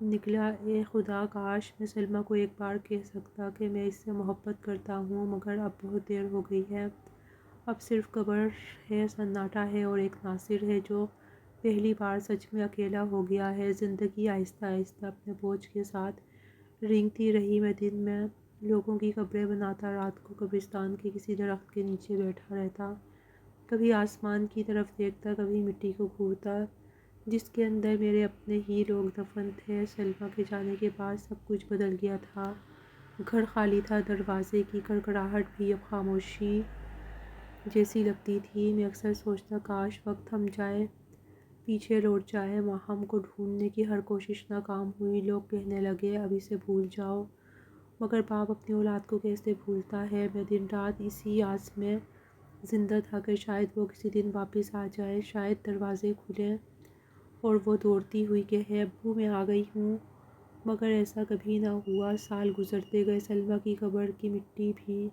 نکلا، اے خدا، کاش میں سلمیٰ کو ایک بار کہہ سکتا کہ میں اس سے محبت کرتا ہوں، مگر اب بہت دیر ہو گئی ہے۔ اب صرف قبر ہے، سناٹا ہے، اور ایک ناصر ہے جو پہلی بار سچ میں اکیلا ہو گیا ہے۔ زندگی آہستہ آہستہ اپنے بوجھ کے ساتھ رینگتی رہی۔ میں دن میں لوگوں کی قبریں بناتا، رات کو قبرستان کے کسی درخت کے نیچے بیٹھا رہتا، کبھی آسمان کی طرف دیکھتا، کبھی مٹی کو گھورتا جس کے اندر میرے اپنے ہی لوگ دفن تھے۔ سلمیٰ کے جانے کے بعد سب کچھ بدل گیا تھا۔ گھر خالی تھا، دروازے کی کڑکڑاہٹ بھی اب خاموشی جیسی لگتی تھی۔ میں اکثر سوچتا کاش وقت تھم جائے، پیچھے لوٹ جائے، ہم کو ڈھونڈنے کی ہر کوشش ناکام ہوئی۔ لوگ کہنے لگے اب اسے بھول جاؤ، مگر باپ اپنی اولاد کو کیسے بھولتا ہے؟ میں دن رات اسی آس میں زندہ تھا کہ شاید وہ کسی دن واپس آ جائے، شاید دروازے کھلیں اور وہ دوڑتی ہوئی کہے ابو میں آ گئی ہوں، مگر ایسا کبھی نہ ہوا۔ سال گزرتے گئے، سلمیٰ کی قبر کی مٹی بھی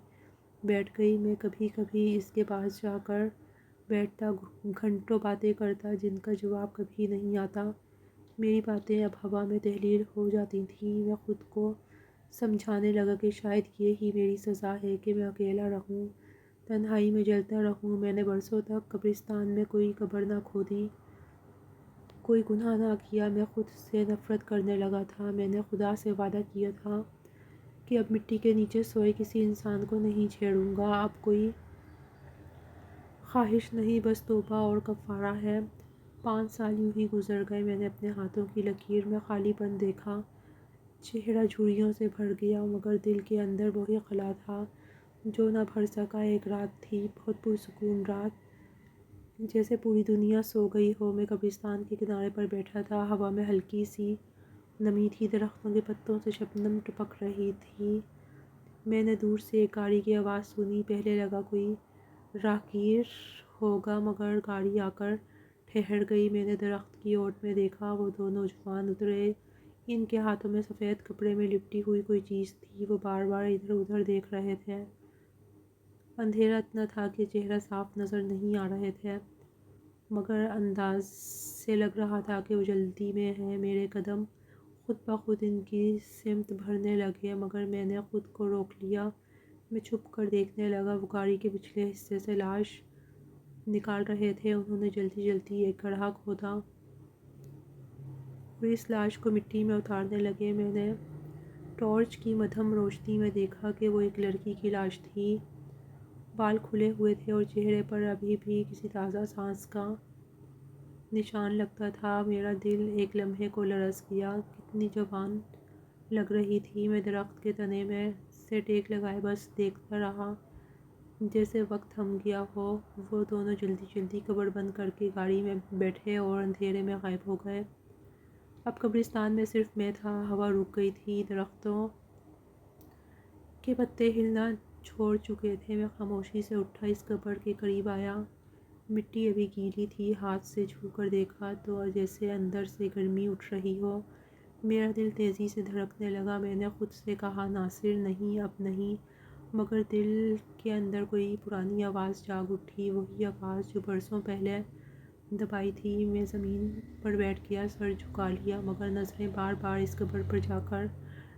بیٹھ گئی۔ میں کبھی کبھی اس کے پاس جا کر بیٹھتا، گھنٹوں باتیں کرتا جن کا جواب کبھی نہیں آتا۔ میری باتیں اب ہوا میں تحریر ہو جاتی تھیں۔ میں خود کو سمجھانے لگا کہ شاید یہ ہی میری سزا ہے کہ میں اکیلا رہوں، تنہائی میں جلتا رہوں۔ میں نے برسوں تک قبرستان میں کوئی قبر نہ کھودی، کوئی گناہ نہ کیا۔ میں خود سے نفرت کرنے لگا تھا۔ میں نے خدا سے وعدہ کیا تھا کہ اب مٹی کے نیچے سوئے کسی انسان کو نہیں چھیڑوں گا۔ اب کوئی خواہش نہیں، بس توبہ اور کفارہ ہے۔ 5 سال یوں ہی گزر گئے۔ میں نے اپنے ہاتھوں کی لکیر میں خالی پن دیکھا، چہرہ جھریوں سے بھر گیا، مگر دل کے اندر وہی خلا تھا جو نہ بھر سکا۔ ایک رات تھی، بہت پرسکون رات، جیسے پوری دنیا سو گئی ہو۔ میں قبرستان کے کنارے پر بیٹھا تھا، ہوا میں ہلکی سی نمی تھی، درختوں کے پتوں سے شبنم ٹپک رہی تھی۔ میں نے دور سے ایک گاڑی کی آواز سنی، پہلے لگا کوئی راہگیر ہوگا، مگر گاڑی آ کر ٹھہر گئی۔ میں نے درخت کی اوٹ میں دیکھا، وہ 2 نوجوان اترے، ان کے ہاتھوں میں سفید کپڑے میں لپٹی ہوئی کوئی چیز تھی۔ وہ بار بار ادھر ادھر دیکھ رہے تھے، اندھیرا اتنا تھا کہ چہرہ صاف نظر نہیں آ رہے تھے، مگر انداز سے لگ رہا تھا کہ وہ جلدی میں ہیں۔ میرے قدم خود بخود ان کی سمت بڑھنے لگے، مگر میں نے خود کو روک لیا۔ میں چھپ کر دیکھنے لگا، وہ گاڑی کے پچھلے حصے سے لاش نکال رہے تھے۔ انہوں نے جلدی جلدی ایک گڑھا کھودا اور اس لاش کو مٹی میں اتارنے لگے۔ میں نے ٹارچ کی مدھم روشنی میں دیکھا کہ وہ ایک لڑکی کی لاش تھی، بال کھلے ہوئے تھے اور چہرے پر ابھی بھی کسی تازہ سانس کا نشان لگتا تھا۔ میرا دل ایک لمحے کو لرز گیا، کتنی جوان لگ رہی تھی۔ میں درخت کے تنے میں سے ٹیک لگائے بس دیکھتا رہا، جیسے وقت تھم گیا ہو۔ وہ دونوں جلدی جلدی قبر بند کر کے گاڑی میں بیٹھے اور اندھیرے میں غائب ہو گئے۔ اب قبرستان میں صرف میں تھا، ہوا رک گئی تھی، درختوں کے پتے ہلنا چھوڑ چکے تھے۔ میں خاموشی سے اٹھا، اس قبر کے قریب آیا، مٹی ابھی گیلی تھی، ہاتھ سے چھو کر دیکھا تو جیسے اندر سے گرمی اٹھ رہی ہو۔ میرا دل تیزی سے دھڑکنے لگا۔ میں نے خود سے کہا ناصر نہیں، اب نہیں، مگر دل کے اندر کوئی پرانی آواز جاگ اٹھی، وہی آواز جو برسوں پہلے دبائی تھی۔ میں زمین پر بیٹھ گیا، سر جھکا لیا، مگر نظریں بار بار اس قبر پر جا کر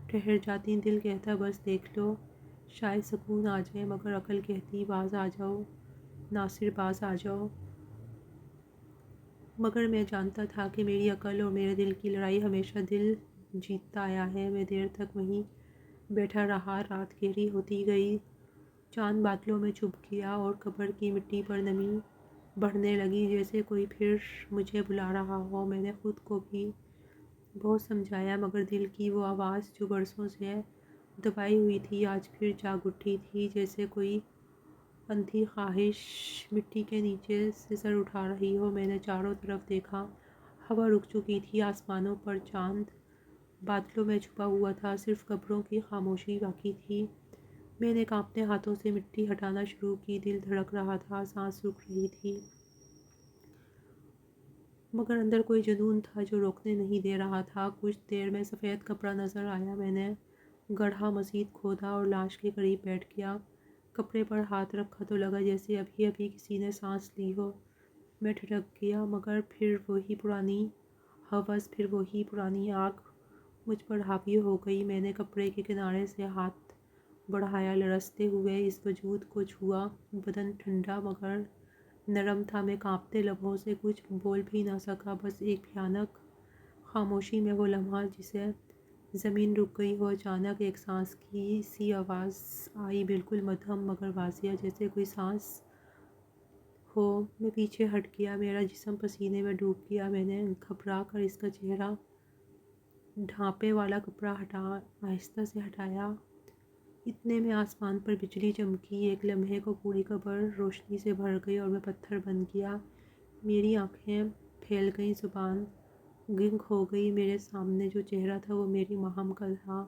ٹھہر جاتی۔ دل کہتا بس دیکھ لو، شاید سکون آ جائے، مگر عقل کہتی باز آ جاؤ ناصر، باز آ جاؤ۔ مگر میں جانتا تھا کہ میری عقل اور میرے دل کی لڑائی ہمیشہ دل جیتتا آیا ہے۔ میں دیر تک وہیں بیٹھا رہا، رات گہری ہوتی گئی، چاند بادلوں میں چھپ گیا اور قبر کی مٹی پر نمی بڑھنے لگی، جیسے کوئی پھر مجھے بلا رہا ہو۔ میں نے خود کو بھی بہت سمجھایا، مگر دل کی وہ آواز جو برسوں سے دبائی ہوئی تھی آج پھر جاگ اٹھی تھی، جیسے کوئی اندھی خواہش مٹی کے نیچے سے سر اٹھا رہی ہو۔ میں نے چاروں طرف دیکھا، ہوا رک چکی تھی، آسمانوں پر چاند بادلوں میں چھپا ہوا تھا، صرف قبروں کی خاموشی باقی تھی۔ میں نے کانپتے ہاتھوں سے مٹی ہٹانا شروع کی، دل دھڑک رہا تھا، سانس رک رہی تھی، مگر اندر کوئی جنون تھا جو روکنے نہیں دے رہا تھا۔ کچھ دیر میں سفید کپڑا نظر آیا، میں نے گڑھا مزید کھودا اور لاش کے قریب بیٹھ گیا۔ کپڑے پر ہاتھ رکھا تو لگا جیسے ابھی ابھی کسی نے سانس لی ہو۔ میں ٹھٹک گیا، مگر پھر وہی پرانی ہوس، پھر وہی پرانی آگ مجھ پر حاوی ہو گئی۔ میں نے کپڑے کے کنارے سے ہاتھ بڑھایا، لرزتے ہوئے اس وجود کو چھوا، بدن ٹھنڈا مگر نرم تھا۔ میں کانپتے لبوں سے کچھ بول بھی نہ سکا، بس ایک بھیانک خاموشی میں وہ لمحہ جسے زمین رک گئی ہو۔ اچانک ایک سانس کی سی آواز آئی، بالکل مدھم مگر واضح، جیسے کوئی سانس ہو۔ میں پیچھے ہٹ گیا، میرا جسم پسینے میں ڈوب گیا۔ میں نے گھبرا کر اس کا چہرہ ڈھانپے والا کپڑا آہستہ سے ہٹایا۔ اتنے میں آسمان پر بجلی چمکی، ایک لمحے کو پوری قبر روشنی سے بھر گئی اور میں پتھر بن گیا۔ میری آنکھیں پھیل گئیں، زبان گنگ ہو گئی۔ میرے سامنے جو چہرہ تھا وہ میری ماہم کا تھا۔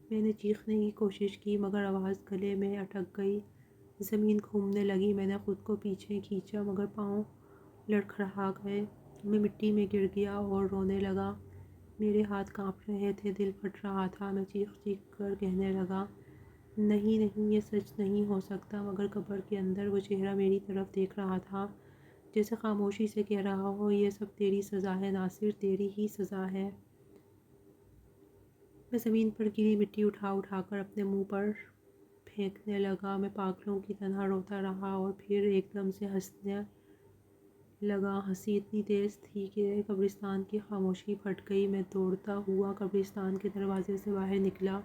میں نے چیخنے کی کوشش کی مگر آواز گلے میں اٹک گئی۔ زمین گھومنے لگی، میں نے خود کو پیچھے کھینچا مگر پاؤں لڑکھڑا گئے۔ میں مٹی میں گر گیا اور رونے لگا۔ میرے ہاتھ کانپ رہے تھے، دل پھٹ رہا تھا۔ میں چیخ چیخ کر کہنے لگا، نہیں نہیں، یہ سچ نہیں ہو سکتا۔ مگر قبر کے اندر وہ چہرہ میری طرف دیکھ رہا تھا، جیسے خاموشی سے کہہ رہا ہو، یہ سب تیری سزا ہے ناصر، تیری ہی سزا ہے۔ میں زمین پر گری مٹی اٹھا اٹھا کر اپنے منہ پر پھینکنے لگا۔ میں پاگلوں کی طرح روتا رہا اور پھر ایک دم سے ہنسنے لگا۔ ہنسی اتنی تیز تھی کہ قبرستان کی خاموشی پھٹ گئی۔ میں دوڑتا ہوا قبرستان کے دروازے سے باہر نکلا،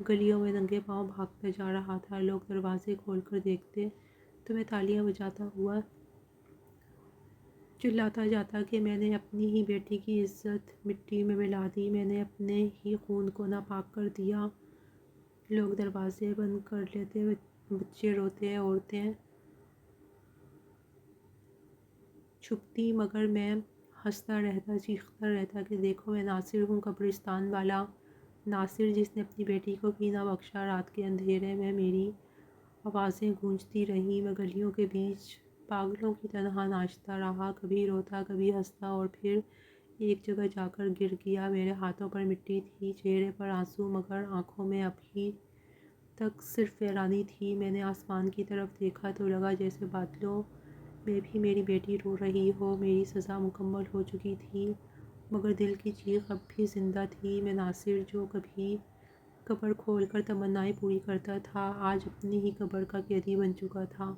گلیوں میں ننگے پاؤں بھاگتا جا رہا تھا۔ لوگ دروازے کھول کر دیکھتے تو میں تالیاں بجاتا ہوا چلاتا جاتا کہ میں نے اپنی ہی بیٹی کی عزت مٹی میں ملا دی، میں نے اپنے ہی خون کو ناپاک کر دیا۔ لوگ دروازے بند کر لیتے، بچے روتے، عورتیں چھپتی، مگر میں ہنستا رہتا، چیختا رہتا کہ دیکھو میں ناصر ہوں، قبرستان والا ناصر، جس نے اپنی بیٹی کو بھی نہ بخشا۔ رات کے اندھیرے میں میری آوازیں گونجتی رہیں، میں گلیوں کے بیچ پاگلوں کی طرح ناچتا رہا، کبھی روتا کبھی ہنستا اور پھر ایک جگہ جا کر گر گیا۔ میرے ہاتھوں پر مٹی تھی، چہرے پر آنسو، مگر آنکھوں میں ابھی تک صرف ویرانی تھی۔ میں نے آسمان کی طرف دیکھا تو لگا جیسے بادلوں میں بھی میری بیٹی رو رہی ہو۔ میری سزا مکمل ہو چکی تھی مگر دل کی چیخ اب بھی زندہ تھی۔ میں ناصر جو کبھی قبر کھول کر تمنائیں پوری کرتا تھا، آج اپنی ہی قبر کا قیدی بن چکا تھا۔